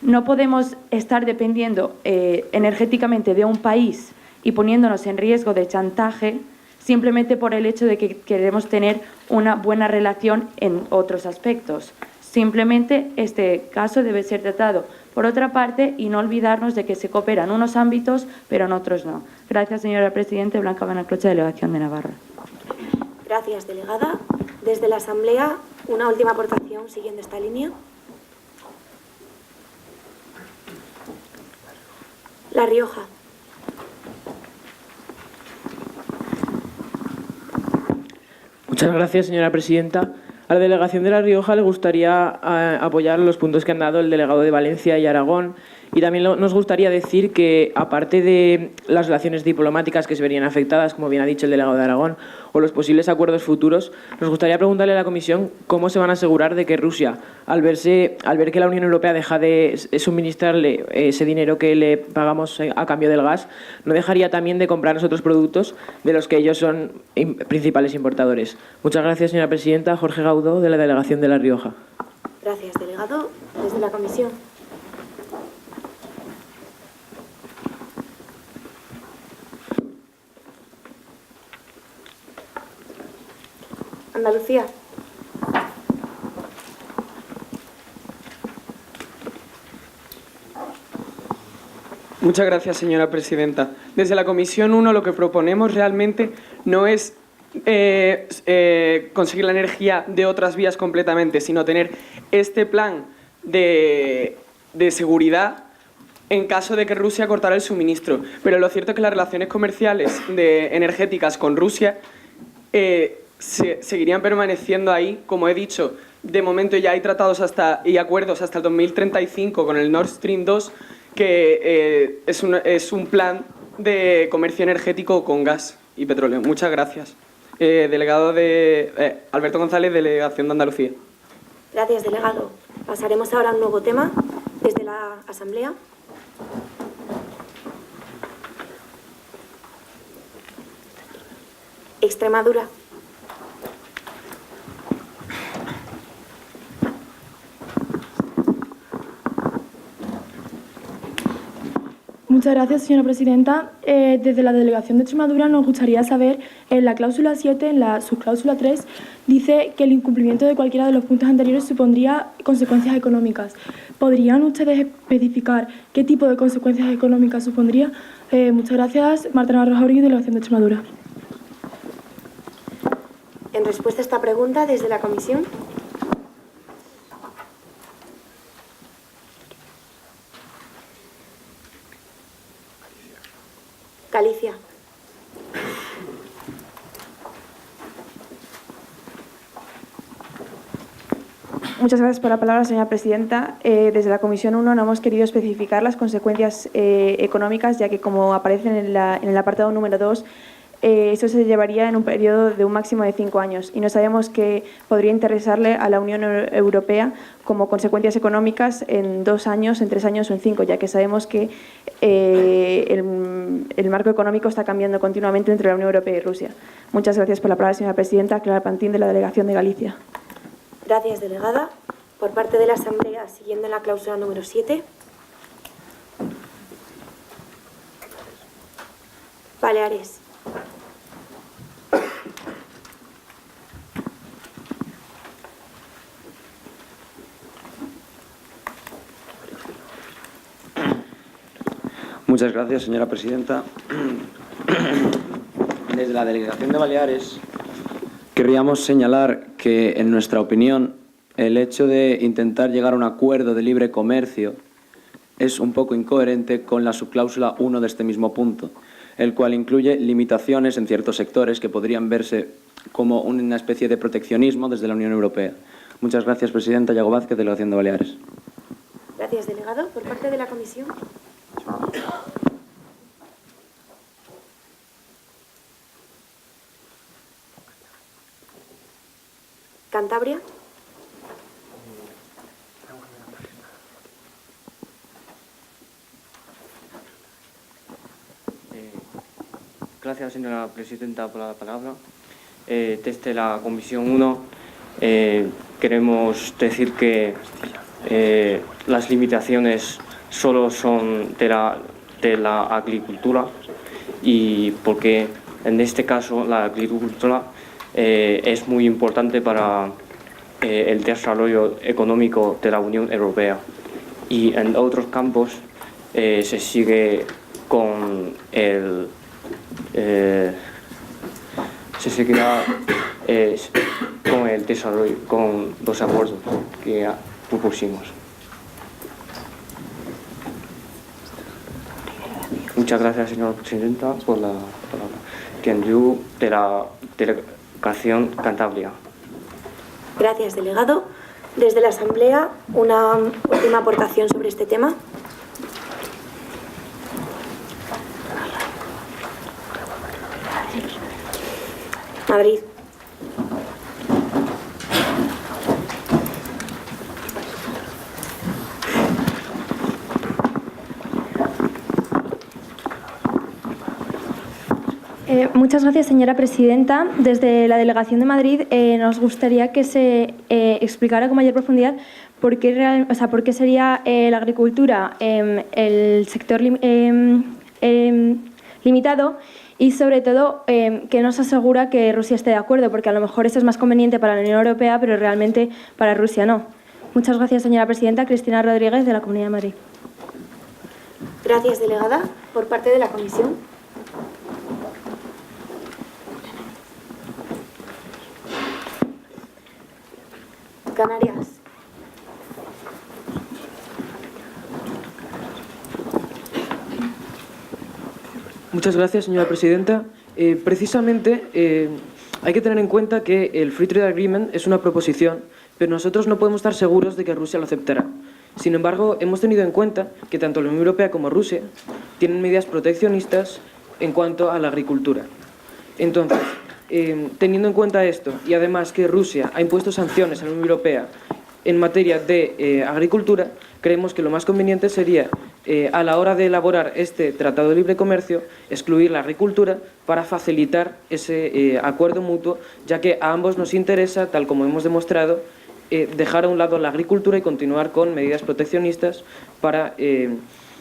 No podemos estar dependiendo energéticamente de un país y poniéndonos en riesgo de chantaje simplemente por el hecho de que queremos tener una buena relación en otros aspectos. Simplemente este caso debe ser tratado por otra parte y no olvidarnos de que se coopera en unos ámbitos, pero en otros no. Gracias, señora presidenta. Blanca Banaclocha, Delegación de Navarra. Gracias, delegada. Desde la Asamblea, una última aportación siguiendo esta línea. La Rioja. Muchas gracias, señora presidenta. A la delegación de La Rioja le gustaría apoyar los puntos que han dado el delegado de Valencia y Aragón. Y también nos gustaría decir que, aparte de las relaciones diplomáticas que se verían afectadas, como bien ha dicho el delegado de Aragón, o los posibles acuerdos futuros, nos gustaría preguntarle a la Comisión cómo se van a asegurar de que Rusia, al ver que la Unión Europea deja de suministrarle ese dinero que le pagamos a cambio del gas, no dejaría también de comprarnos otros productos de los que ellos son principales importadores. Muchas gracias, señora presidenta. Jorge Gaudó, de la Delegación de La Rioja. Gracias, delegado. Desde la Comisión. Andalucía. Muchas gracias, señora presidenta. Desde la Comisión 1 lo que proponemos realmente no es conseguir la energía de otras vías completamente, sino tener este plan de seguridad en caso de que Rusia cortara el suministro. Pero lo cierto es que las relaciones comerciales energéticas con Rusia seguirían permaneciendo ahí. Como he dicho, de momento ya hay tratados y acuerdos hasta el 2035 con el Nord Stream 2, que es un plan de comercio energético con gas y petróleo. Muchas gracias. Delegado Alberto González, Delegación de Andalucía. Gracias, delegado. Pasaremos ahora a un nuevo tema desde la Asamblea. Extremadura. Muchas gracias, señora presidenta. Desde la Delegación de Extremadura nos gustaría saber, en la cláusula 7, en la subcláusula 3, dice que el incumplimiento de cualquiera de los puntos anteriores supondría consecuencias económicas. ¿Podrían ustedes especificar qué tipo de consecuencias económicas supondría? Muchas gracias. Marta Navarro Jauregui, Delegación de Extremadura. En respuesta a esta pregunta, desde la Comisión. Galicia. Muchas gracias por la palabra, señora presidenta. Desde la Comisión 1 no hemos querido especificar las consecuencias económicas, ya que, como aparece en el apartado número 2, eso se llevaría en un periodo de un máximo de 5 años y no sabemos qué podría interesarle a la Unión Europea como consecuencias económicas en 2 años, en 3 años o en 5, ya que sabemos que el marco económico está cambiando continuamente entre la Unión Europea y Rusia. Muchas gracias por la palabra, señora presidenta. Clara Pantín, de la Delegación de Galicia. Gracias, delegada. Por parte de la Asamblea, siguiendo en la cláusula número 7. Baleares. Muchas gracias, señora presidenta. Desde la Delegación de Baleares querríamos señalar que, en nuestra opinión, el hecho de intentar llegar a un acuerdo de libre comercio es un poco incoherente con la subcláusula 1 de este mismo punto, el cual incluye limitaciones en ciertos sectores que podrían verse como una especie de proteccionismo desde la Unión Europea. Muchas gracias, presidenta. Yago Vázquez, Delegación de Baleares. Gracias, delegado. Por parte de la comisión. Cantabria. Gracias, señora presidenta, por la palabra. Desde la Comisión 1 queremos decir que las limitaciones solo son de la agricultura, y porque en este caso la agricultura es muy importante para el desarrollo económico de la Unión Europea, y en otros campos se sigue con el con el desarrollo, con los acuerdos que propusimos. Muchas gracias, señora presidenta, por la palabra. Tianyu, de la Delegación Cantabria. Gracias, delegado. Desde la Asamblea, una última aportación sobre este tema. Madrid. Muchas gracias, señora presidenta. Desde la Delegación de Madrid nos gustaría que se explicara con mayor profundidad por qué sería la agricultura el sector limitado, y sobre todo que nos asegura que Rusia esté de acuerdo, porque a lo mejor eso es más conveniente para la Unión Europea, pero realmente para Rusia no. Muchas gracias, señora presidenta. Cristina Rodríguez, de la Comunidad de Madrid. Gracias, delegada. Por parte de la comisión. Canarias. Muchas gracias, señora presidenta. Precisamente hay que tener en cuenta que el Free Trade Agreement es una proposición, pero nosotros no podemos estar seguros de que Rusia lo aceptará. Sin embargo, hemos tenido en cuenta que tanto la Unión Europea como Rusia tienen medidas proteccionistas en cuanto a la agricultura. Entonces, teniendo en cuenta esto, y además que Rusia ha impuesto sanciones a la Unión Europea en materia de agricultura, creemos que lo más conveniente sería, a la hora de elaborar este Tratado de Libre Comercio, excluir la agricultura para facilitar ese acuerdo mutuo, ya que a ambos nos interesa, tal como hemos demostrado, dejar a un lado la agricultura y continuar con medidas proteccionistas para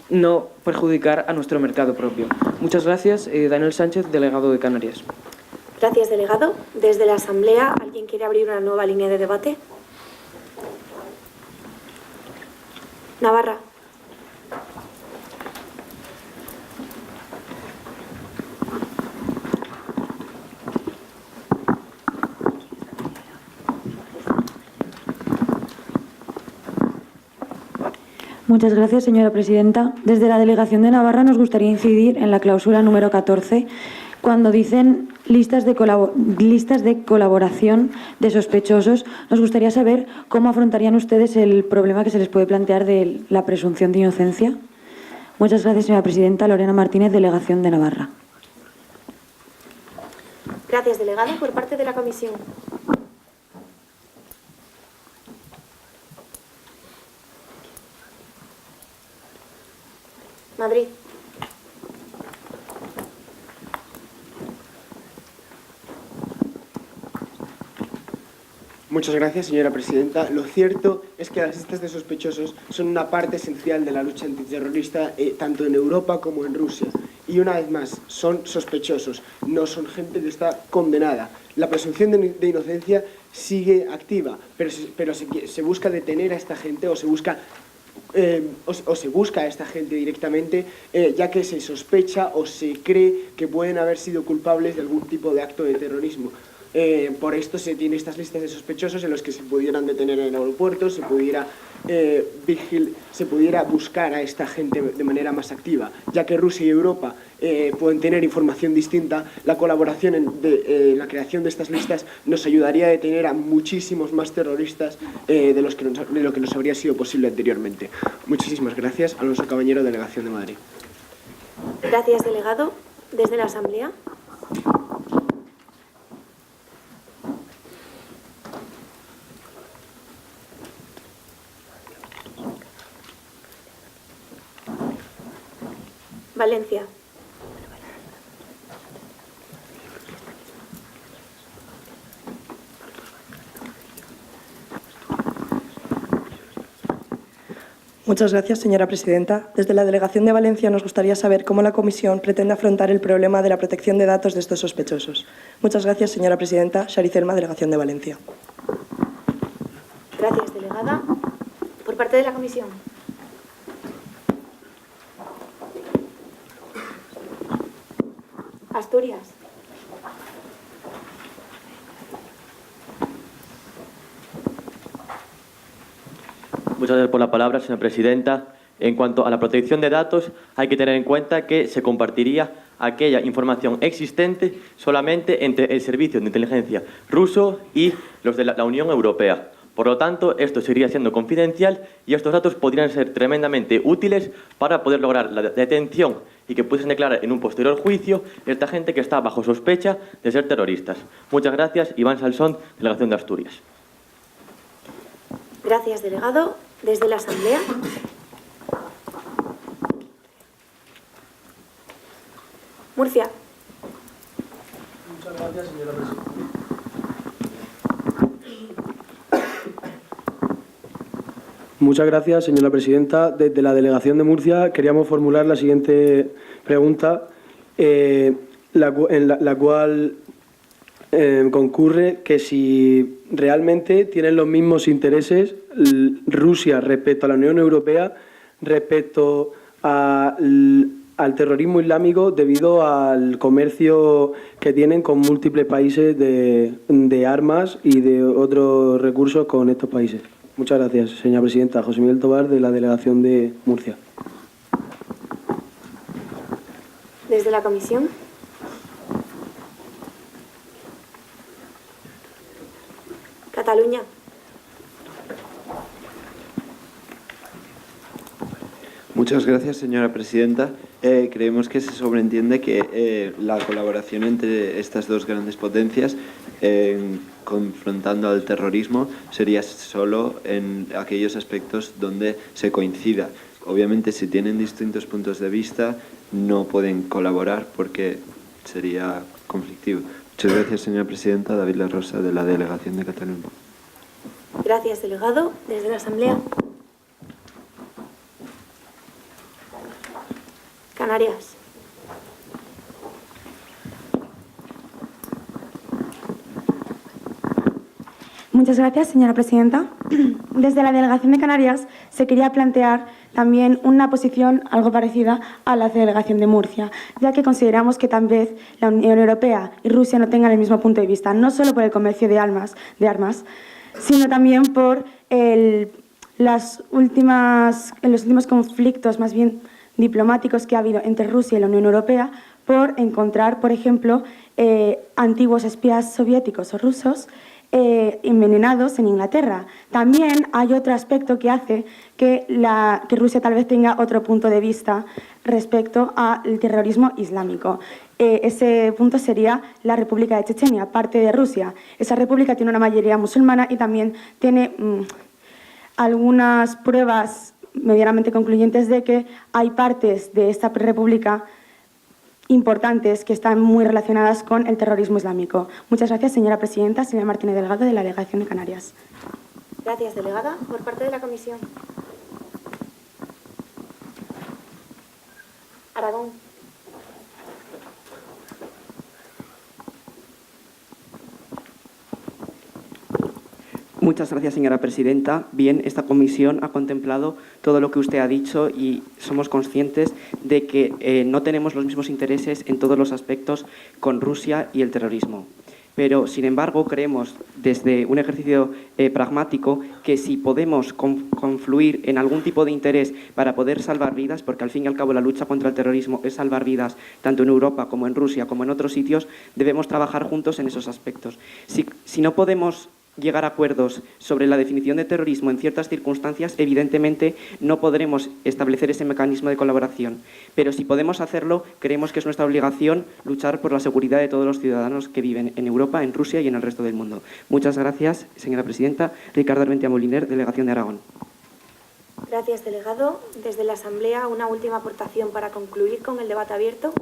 no perjudicar a nuestro mercado propio. Muchas gracias. Daniel Sánchez, delegado de Canarias. Gracias, delegado. Desde la Asamblea, ¿alguien quiere abrir una nueva línea de debate? Navarra. Muchas gracias, señora presidenta. Desde la Delegación de Navarra nos gustaría incidir en la cláusula número 14, cuando dicen listas de colaboración de sospechosos. Nos gustaría saber cómo afrontarían ustedes el problema que se les puede plantear de la presunción de inocencia. Muchas gracias, señora presidenta. Lorena Martínez, Delegación de Navarra. Gracias, delegado. Por parte de la comisión. Madrid. Muchas gracias, señora presidenta. Lo cierto es que las listas de sospechosos son una parte esencial de la lucha antiterrorista, tanto en Europa como en Rusia. Y una vez más, son sospechosos, no son gente que está condenada. La presunción de inocencia sigue activa, pero se busca detener a esta gente, o se busca o se busca a esta gente directamente, ya que se sospecha o se cree que pueden haber sido culpables de algún tipo de acto de terrorismo. Por esto se tiene estas listas de sospechosos en los que se pudieran detener en aeropuertos, se pudiera buscar a esta gente de manera más activa. Ya que Rusia y Europa pueden tener información distinta, la colaboración en la creación de estas listas nos ayudaría a detener a muchísimos más terroristas de lo que nos habría sido posible anteriormente. Muchísimas gracias. Alonso Cabañero, Delegación de Madrid. Gracias, delegado. Desde la Asamblea. Valencia. Muchas gracias, señora presidenta. Desde la Delegación de Valencia nos gustaría saber cómo la Comisión pretende afrontar el problema de la protección de datos de estos sospechosos. Muchas gracias, señora presidenta. Sharicelma, Delegación de Valencia. Gracias, delegada. Por parte de la Comisión. Asturias. Muchas gracias por la palabra, señora presidenta. En cuanto a la protección de datos, hay que tener en cuenta que se compartiría aquella información existente solamente entre el servicio de inteligencia ruso y los de la Unión Europea. Por lo tanto, esto seguiría siendo confidencial y estos datos podrían ser tremendamente útiles para poder lograr la detención y que pudiesen declarar en un posterior juicio esta gente que está bajo sospecha de ser terroristas. Muchas gracias. Iván Salsón, Delegación de Asturias. Gracias, delegado. Desde la Asamblea. Murcia. Muchas gracias, señora presidenta. Muchas gracias, señora presidenta. Desde la Delegación de Murcia queríamos formular la siguiente pregunta, la cual concurre que si realmente tienen los mismos intereses Rusia respecto a la Unión Europea, respecto al terrorismo islámico, debido al comercio que tienen con múltiples países de armas y de otros recursos con estos países. Muchas gracias, señora presidenta. José Miguel Tobar, de la Delegación de Murcia. Desde la Comisión. Cataluña. Muchas gracias, señora presidenta. Creemos que se sobreentiende que la colaboración entre estas dos grandes potencias confrontando al terrorismo sería solo en aquellos aspectos donde se coincida. Obviamente, si tienen distintos puntos de vista, no pueden colaborar porque sería conflictivo. Muchas gracias, señora presidenta. David La Rosa, de la Delegación de Cataluña. Gracias, delegado. Desde la Asamblea. Canarias. Muchas gracias, señora presidenta. Desde la Delegación de Canarias se quería plantear también una posición algo parecida a la Delegación de Murcia, ya que consideramos que tal vez la Unión Europea y Rusia no tengan el mismo punto de vista, no solo por el comercio de armas, sino también por los últimos conflictos, más bien diplomáticos, que ha habido entre Rusia y la Unión Europea, por encontrar, por ejemplo, antiguos espías soviéticos o rusos envenenados en Inglaterra. También hay otro aspecto que hace que Rusia tal vez tenga otro punto de vista respecto al terrorismo islámico. Ese punto sería la República de Chechenia, parte de Rusia. Esa república tiene una mayoría musulmana y también tiene algunas pruebas medianamente concluyentes de que hay partes de esta república importantes que están muy relacionadas con el terrorismo islámico. Muchas gracias, señora presidenta. Señora Martínez Delgado, de la Delegación de Canarias. Gracias, delegada. Por parte de la Comisión. Aragón. Muchas gracias, señora presidenta. Bien, esta comisión ha contemplado todo lo que usted ha dicho y somos conscientes de que no tenemos los mismos intereses en todos los aspectos con Rusia y el terrorismo. Pero, sin embargo, creemos desde un ejercicio pragmático que si podemos confluir en algún tipo de interés para poder salvar vidas, porque al fin y al cabo la lucha contra el terrorismo es salvar vidas tanto en Europa como en Rusia como en otros sitios, debemos trabajar juntos en esos aspectos. Si no podemos llegar a acuerdos sobre la definición de terrorismo en ciertas circunstancias, evidentemente no podremos establecer ese mecanismo de colaboración. Pero si podemos hacerlo, creemos que es nuestra obligación luchar por la seguridad de todos los ciudadanos que viven en Europa, en Rusia y en el resto del mundo. Muchas gracias, señora presidenta. Ricardo Arbentia Moliner, Delegación de Aragón. Gracias, delegado. Desde la Asamblea, una última aportación para concluir con el debate abierto.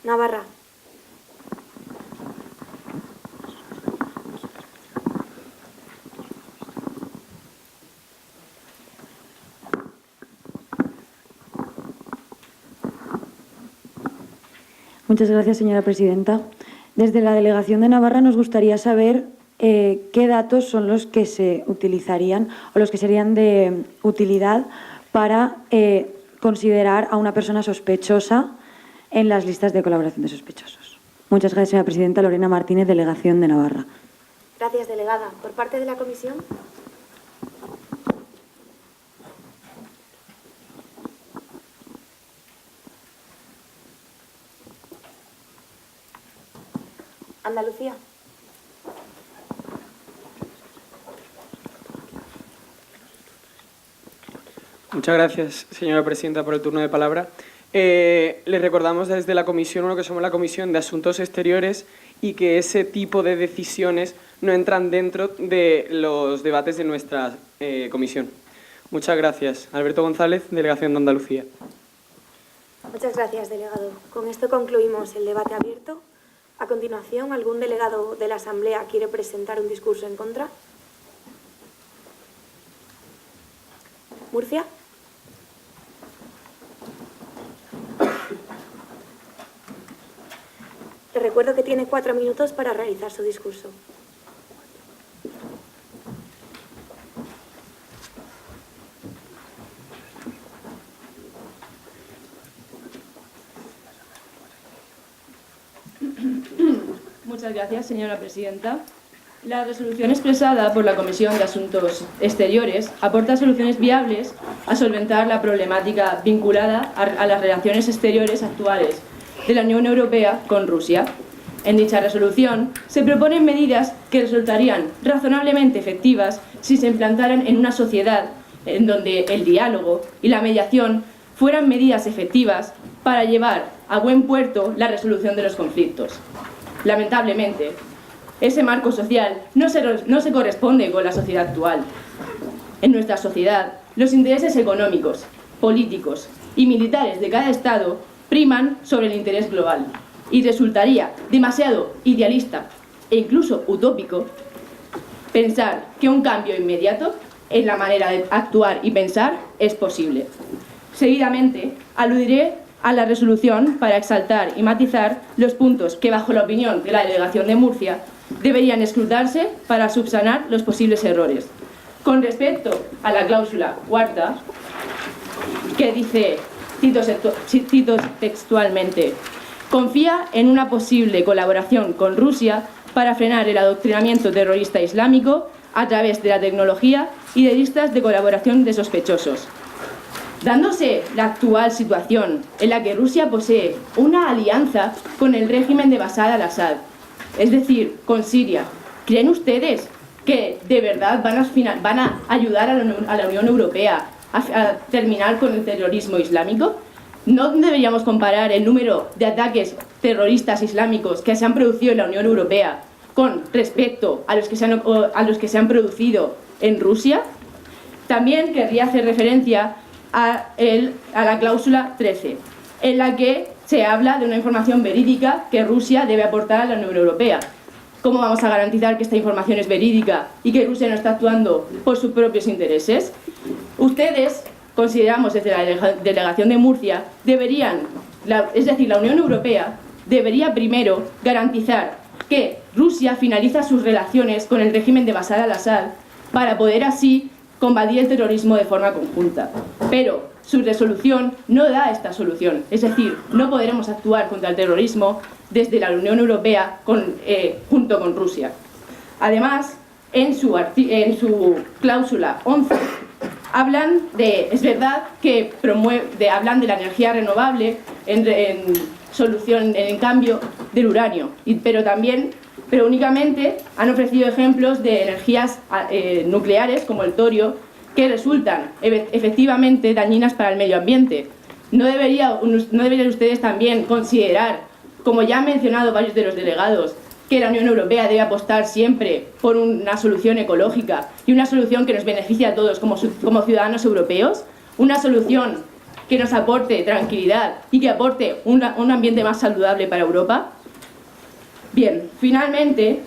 Navarra. Muchas gracias, señora presidenta. Desde la Delegación de Navarra nos gustaría saber qué datos son los que se utilizarían o los que serían de utilidad para considerar a una persona sospechosa en las listas de colaboración de sospechosos. Muchas gracias, señora presidenta. Lorena Martínez, Delegación de Navarra. Gracias, delegada. Por parte de la comisión. Andalucía. Muchas gracias, señora presidenta, por el turno de palabra. Les recordamos desde la Comisión 1 que somos la Comisión de Asuntos Exteriores y que ese tipo de decisiones no entran dentro de los debates de nuestra comisión. Muchas gracias. Alberto González, Delegación de Andalucía. Muchas gracias, delegado. Con esto concluimos el debate abierto. A continuación, ¿algún delegado de la Asamblea quiere presentar un discurso en contra? ¿Murcia? Le recuerdo que tiene 4 minutos para realizar su discurso. Muchas gracias, señora presidenta. La resolución expresada por la Comisión de Asuntos Exteriores aporta soluciones viables a solventar la problemática vinculada a las relaciones exteriores actuales de la Unión Europea con Rusia. En dicha resolución se proponen medidas que resultarían razonablemente efectivas si se implantaran en una sociedad en donde el diálogo y la mediación fueran medidas efectivas para llevar a buen puerto la resolución de los conflictos. Lamentablemente, ese marco social no se corresponde con la sociedad actual. En nuestra sociedad, los intereses económicos, políticos y militares de cada Estado priman sobre el interés global y resultaría demasiado idealista e incluso utópico pensar que un cambio inmediato en la manera de actuar y pensar es posible. Seguidamente, aludiré a la resolución para exaltar y matizar los puntos que, bajo la opinión de la Delegación de Murcia, deberían escrutarse para subsanar los posibles errores. Con respecto a la cláusula cuarta, que dice, cito textualmente, confía en una posible colaboración con Rusia para frenar el adoctrinamiento terrorista islámico a través de la tecnología y de listas de colaboración de sospechosos. Dándose la actual situación en la que Rusia posee una alianza con el régimen de Bashar al-Assad, es decir, con Siria, ¿creen ustedes que de verdad van a ayudar a la Unión Europea a terminar con el terrorismo islámico? ¿No deberíamos comparar el número de ataques terroristas islámicos que se han producido en la Unión Europea con respecto a los que se han producido en Rusia? También querría hacer referencia a la cláusula 13, en la que se habla de una información verídica que Rusia debe aportar a la Unión Europea. ¿Cómo vamos a garantizar que esta información es verídica y que Rusia no está actuando por sus propios intereses? Ustedes, consideramos desde la Delegación de Murcia, deberían es decir, la Unión Europea, debería primero garantizar que Rusia finaliza sus relaciones con el régimen de Bashar al-Assad para poder así combatir el terrorismo de forma conjunta. Pero su resolución no da esta solución, es decir, no podremos actuar contra el terrorismo desde la Unión Europea junto con Rusia. Además, en su cláusula 11 es verdad que hablan de la energía renovable en cambio del uranio, pero únicamente han ofrecido ejemplos de energías nucleares como el torio que resultan efectivamente dañinas para el medio ambiente. ¿No deberían ustedes también considerar, como ya han mencionado varios de los delegados, que la Unión Europea debe apostar siempre por una solución ecológica y una solución que nos beneficie a todos como ciudadanos europeos? Una solución que nos aporte tranquilidad y que aporte un ambiente más saludable para Europa. Bien, finalmente,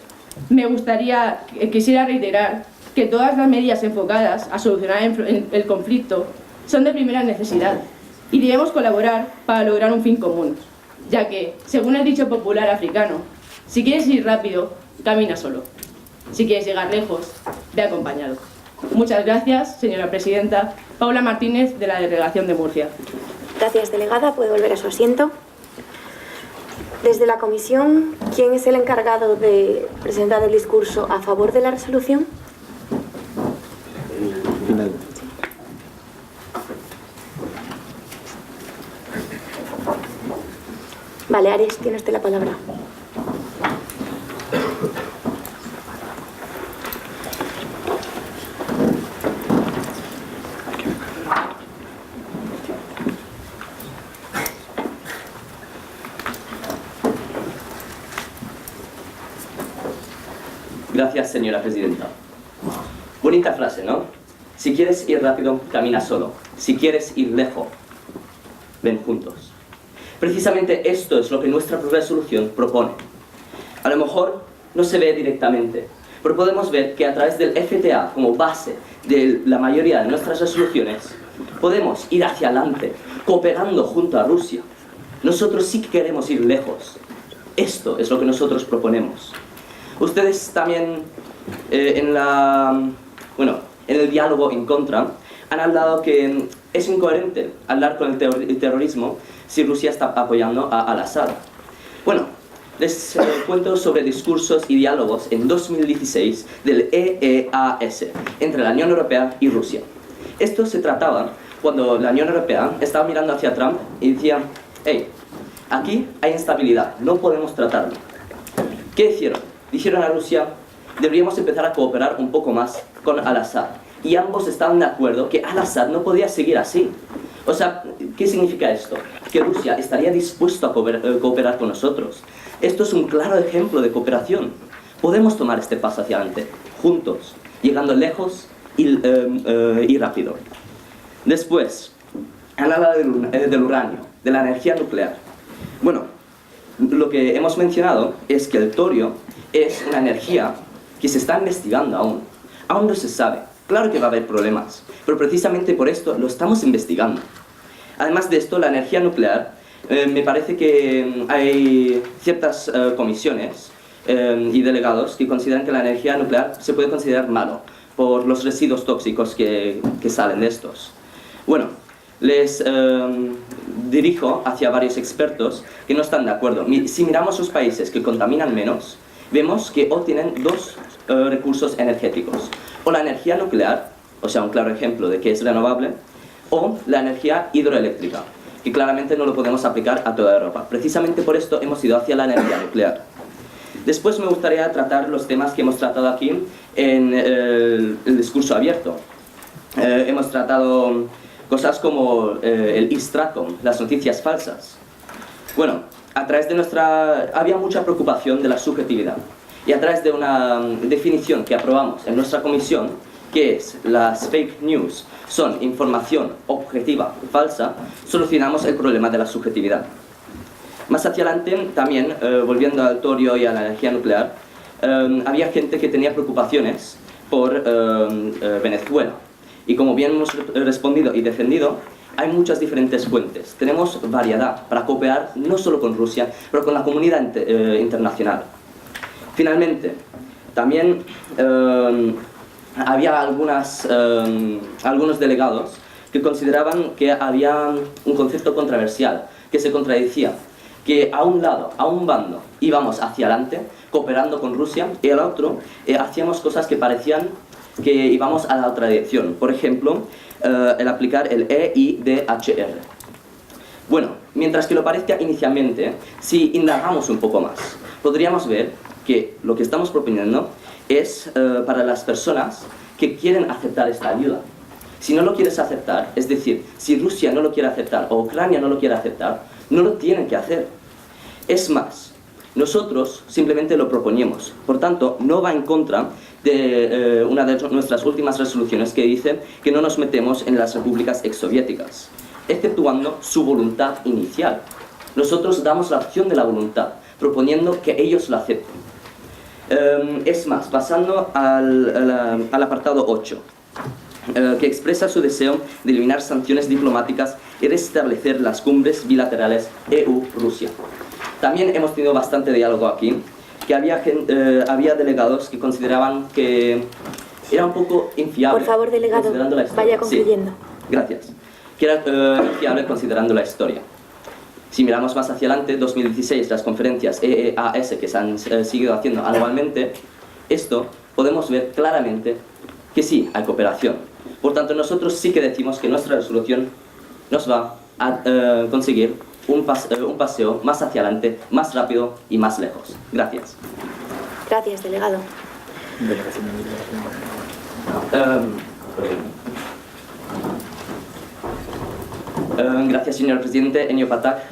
quisiera reiterar que todas las medidas enfocadas a solucionar el conflicto son de primera necesidad y debemos colaborar para lograr un fin común, ya que, según el dicho popular africano, si quieres ir rápido, camina solo. Si quieres llegar lejos, ve acompañado. Muchas gracias, señora presidenta. Paula Martínez, de la Delegación de Murcia. Gracias, delegada. Puede volver a su asiento. Desde la comisión, ¿quién es el encargado de presentar el discurso a favor de la resolución? Vale, Ares, tiene usted la palabra. Gracias, señora presidenta. Bonita frase, ¿no? Si quieres ir rápido, camina solo. Si quieres ir lejos, ven juntos. Precisamente esto es lo que nuestra resolución propone. A lo mejor no se ve directamente, pero podemos ver que a través del FTA como base de la mayoría de nuestras resoluciones, podemos ir hacia adelante, cooperando junto a Rusia. Nosotros sí que queremos ir lejos. Esto es lo que nosotros proponemos. Ustedes también, en el diálogo en contra, han hablado que es incoherente hablar con el terrorismo si Rusia está apoyando a al-Assad. Bueno, les cuento sobre discursos y diálogos en 2016 del EEAS entre la Unión Europea y Rusia. Esto se trataba cuando la Unión Europea estaba mirando hacia Trump y decía: hey, aquí hay instabilidad, no podemos tratarlo. ¿Qué hicieron? Dijeron a Rusia: deberíamos empezar a cooperar un poco más con al-Assad. Y ambos estaban de acuerdo que al-Assad no podía seguir así. O sea, ¿qué significa esto? Que Rusia estaría dispuesto a cooperar con nosotros. Esto es un claro ejemplo de cooperación. Podemos tomar este paso hacia adelante, juntos, llegando lejos y rápido. Después, hablaba del uranio, de la energía nuclear. Bueno, lo que hemos mencionado es que el torio es una energía que se está investigando aún. Aún no se sabe. Claro que va a haber problemas, pero precisamente por esto lo estamos investigando. Además de esto, la energía nuclear, me parece que hay ciertas comisiones y delegados que consideran que la energía nuclear se puede considerar malo por los residuos tóxicos que salen de estos. Bueno, les dirijo hacia varios expertos que no están de acuerdo. Si miramos los países que contaminan menos, vemos que o tienen dos recursos energéticos: o la energía nuclear, o sea, un claro ejemplo de que es renovable, o la energía hidroeléctrica, que claramente no lo podemos aplicar a toda Europa. Precisamente por esto hemos ido hacia la energía nuclear. Después me gustaría tratar los temas que hemos tratado aquí en el discurso abierto. Hemos tratado cosas como el Stratcom, las noticias falsas. Bueno, a través de había mucha preocupación de la subjetividad. Y a través de una definición que aprobamos en nuestra comisión, que es las fake news son información objetiva falsa, solucionamos el problema de la subjetividad. Más hacia adelante, también, volviendo al torio y a la energía nuclear, había gente que tenía preocupaciones por Venezuela. Y como bien hemos respondido y defendido, hay muchas diferentes fuentes. Tenemos variedad para cooperar no solo con Rusia, pero con la comunidad internacional. Finalmente, también había algunos delegados que consideraban que había un concepto controversial, que se contradecía, que a un lado, a un bando, íbamos hacia adelante, cooperando con Rusia, y al otro hacíamos cosas que parecían que íbamos a la otra dirección. Por ejemplo, el aplicar el EIDHR. Bueno, mientras que lo parezca inicialmente, si indagamos un poco más, podríamos ver que lo que estamos proponiendo es para las personas que quieren aceptar esta ayuda. Si no lo quieres aceptar, es decir, si Rusia no lo quiere aceptar o Ucrania no lo quiere aceptar, no lo tienen que hacer. Es más, nosotros simplemente lo proponíamos. Por tanto, no va en contra de una de nuestras últimas resoluciones que dice que no nos metemos en las repúblicas exsoviéticas, exceptuando su voluntad inicial. Nosotros damos la opción de la voluntad, proponiendo que ellos lo acepten. Es más, pasando al apartado 8, que expresa su deseo de eliminar sanciones diplomáticas y restablecer las cumbres bilaterales EU-Rusia. También hemos tenido bastante diálogo aquí, que había delegados que consideraban que era un poco infiable. Por favor, delegado, vaya concluyendo. Sí, gracias. Que era infiable considerando la historia. Si miramos más hacia adelante, 2016, las conferencias EEAS que se han seguido haciendo anualmente, esto podemos ver claramente que sí, hay cooperación. Por tanto, nosotros sí que decimos que nuestra resolución nos va a conseguir un paseo más hacia adelante, más rápido y más lejos. Gracias. Gracias, delegado. Gracias, señor presidente. Enio Patak,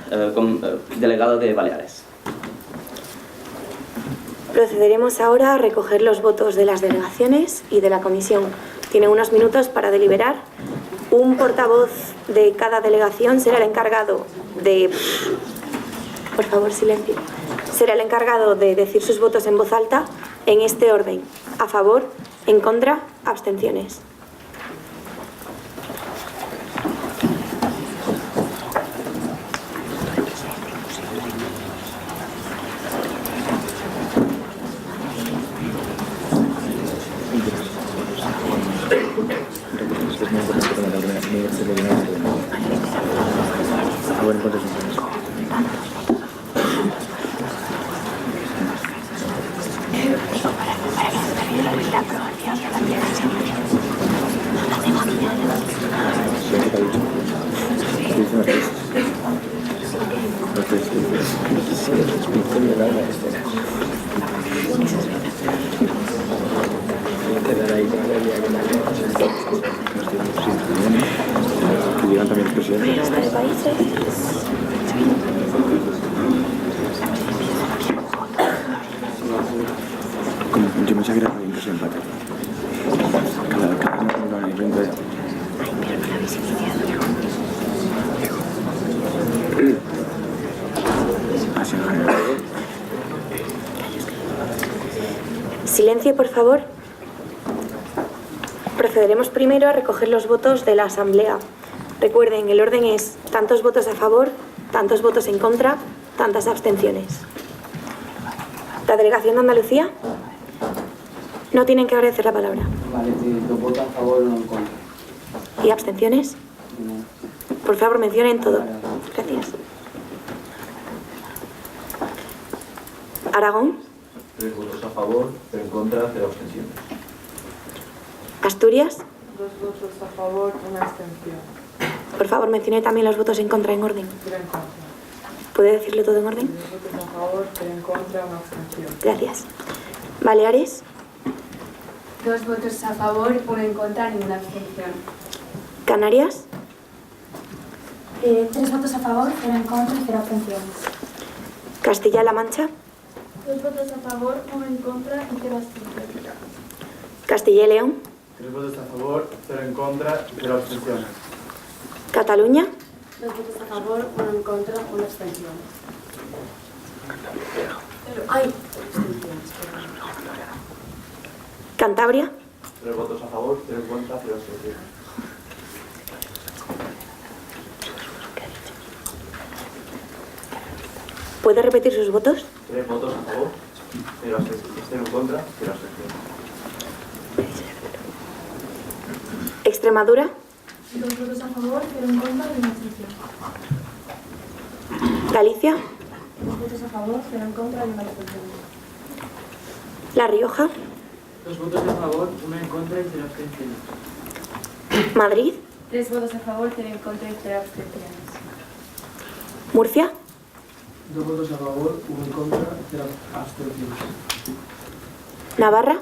delegado de Baleares. Procederemos ahora a recoger los votos de las delegaciones y de la comisión. Tienen unos minutos para deliberar. Un portavoz de cada delegación será el encargado de... Por favor, silencio. Será el encargado de decir sus votos en voz alta en este orden: a favor, en contra, abstenciones. Yo me sabía que era incluso empate. Cada uno con un evento de... Silencio, por favor. Procederemos primero a recoger los votos de la Asamblea. Recuerden, el orden es tantos votos a favor, tantos votos en contra, tantas abstenciones. ¿La delegación de Andalucía? No tienen que agradecer la palabra. Vale, los votos a favor o en contra. ¿Y abstenciones? No. Por favor, mencionen todo. Gracias. ¿Aragón? 3 votos a favor, 0 en contra, 0 abstenciones. ¿Asturias? 2 votos a favor, 1 abstención. Por favor, mencione también los votos en contra en orden. 0 en contra. ¿Puede decirlo todo en orden? 2 votos a favor, 0 en contra, 1 abstención. Gracias. ¿Baleares? 2 votos a favor, 1 en contra, ninguna abstención. ¿Canarias? 3 votos a favor, 0 en contra y 0 abstenciones. ¿Castilla-La Mancha? 2 votos a favor, 1 en contra y 0 abstenciones. ¿Castilla y León? 3 votos a favor, 0 en contra, 0 abstenciones. ¿Cataluña? 2 votos a favor, 1 en contra, 1 abstención. Ay, ¿Cantabria? 3 votos a favor, 0 en contra, 0 abstenciones. ¿Puede repetir sus votos? 3 votos a favor, 0 en contra, 0 abstenciones. Extremadura. 2 votos a favor, 0 en contra y 1 abstención. Galicia. 2 votos a favor, 0 en contra y 1 abstención. La Rioja. 2 votos a favor, 1 en contra y 0 abstenciones. Madrid. 3 votos a favor, 0 en contra y 0 abstenciones. Murcia. 2 votos a favor, 1 en contra, 0 abstenciones. Navarra.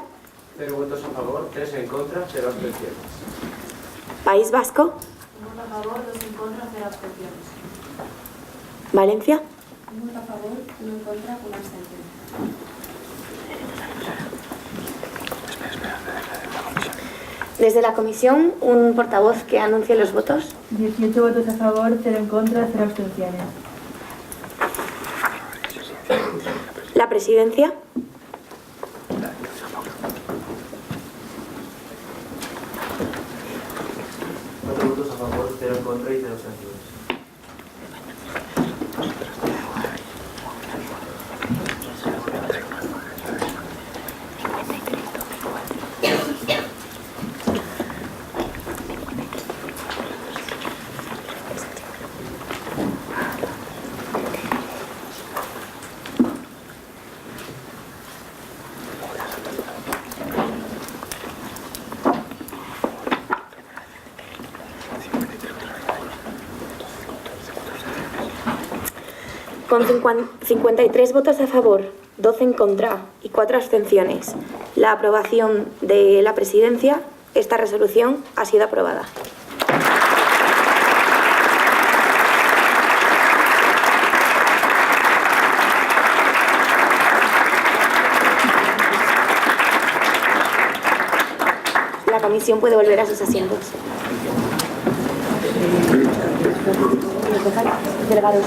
0 votos a favor, 3 en contra, 0 abstenciones. País Vasco. 1 voto a favor, 2 en contra, 0 abstenciones. Valencia. 1 voto a favor, 1 en contra, 1 abstención. Desde la comisión, un portavoz que anuncie los votos. 18 votos a favor, 0 en contra, 0 abstenciones. La presidencia. Votos a favor, 0 en contra y 0 abstenciones. Con 53 votos a favor, 12 en contra y 4 abstenciones, la aprobación de la presidencia, esta resolución ha sido aprobada. La comisión puede volver a sus asientos. Delegados.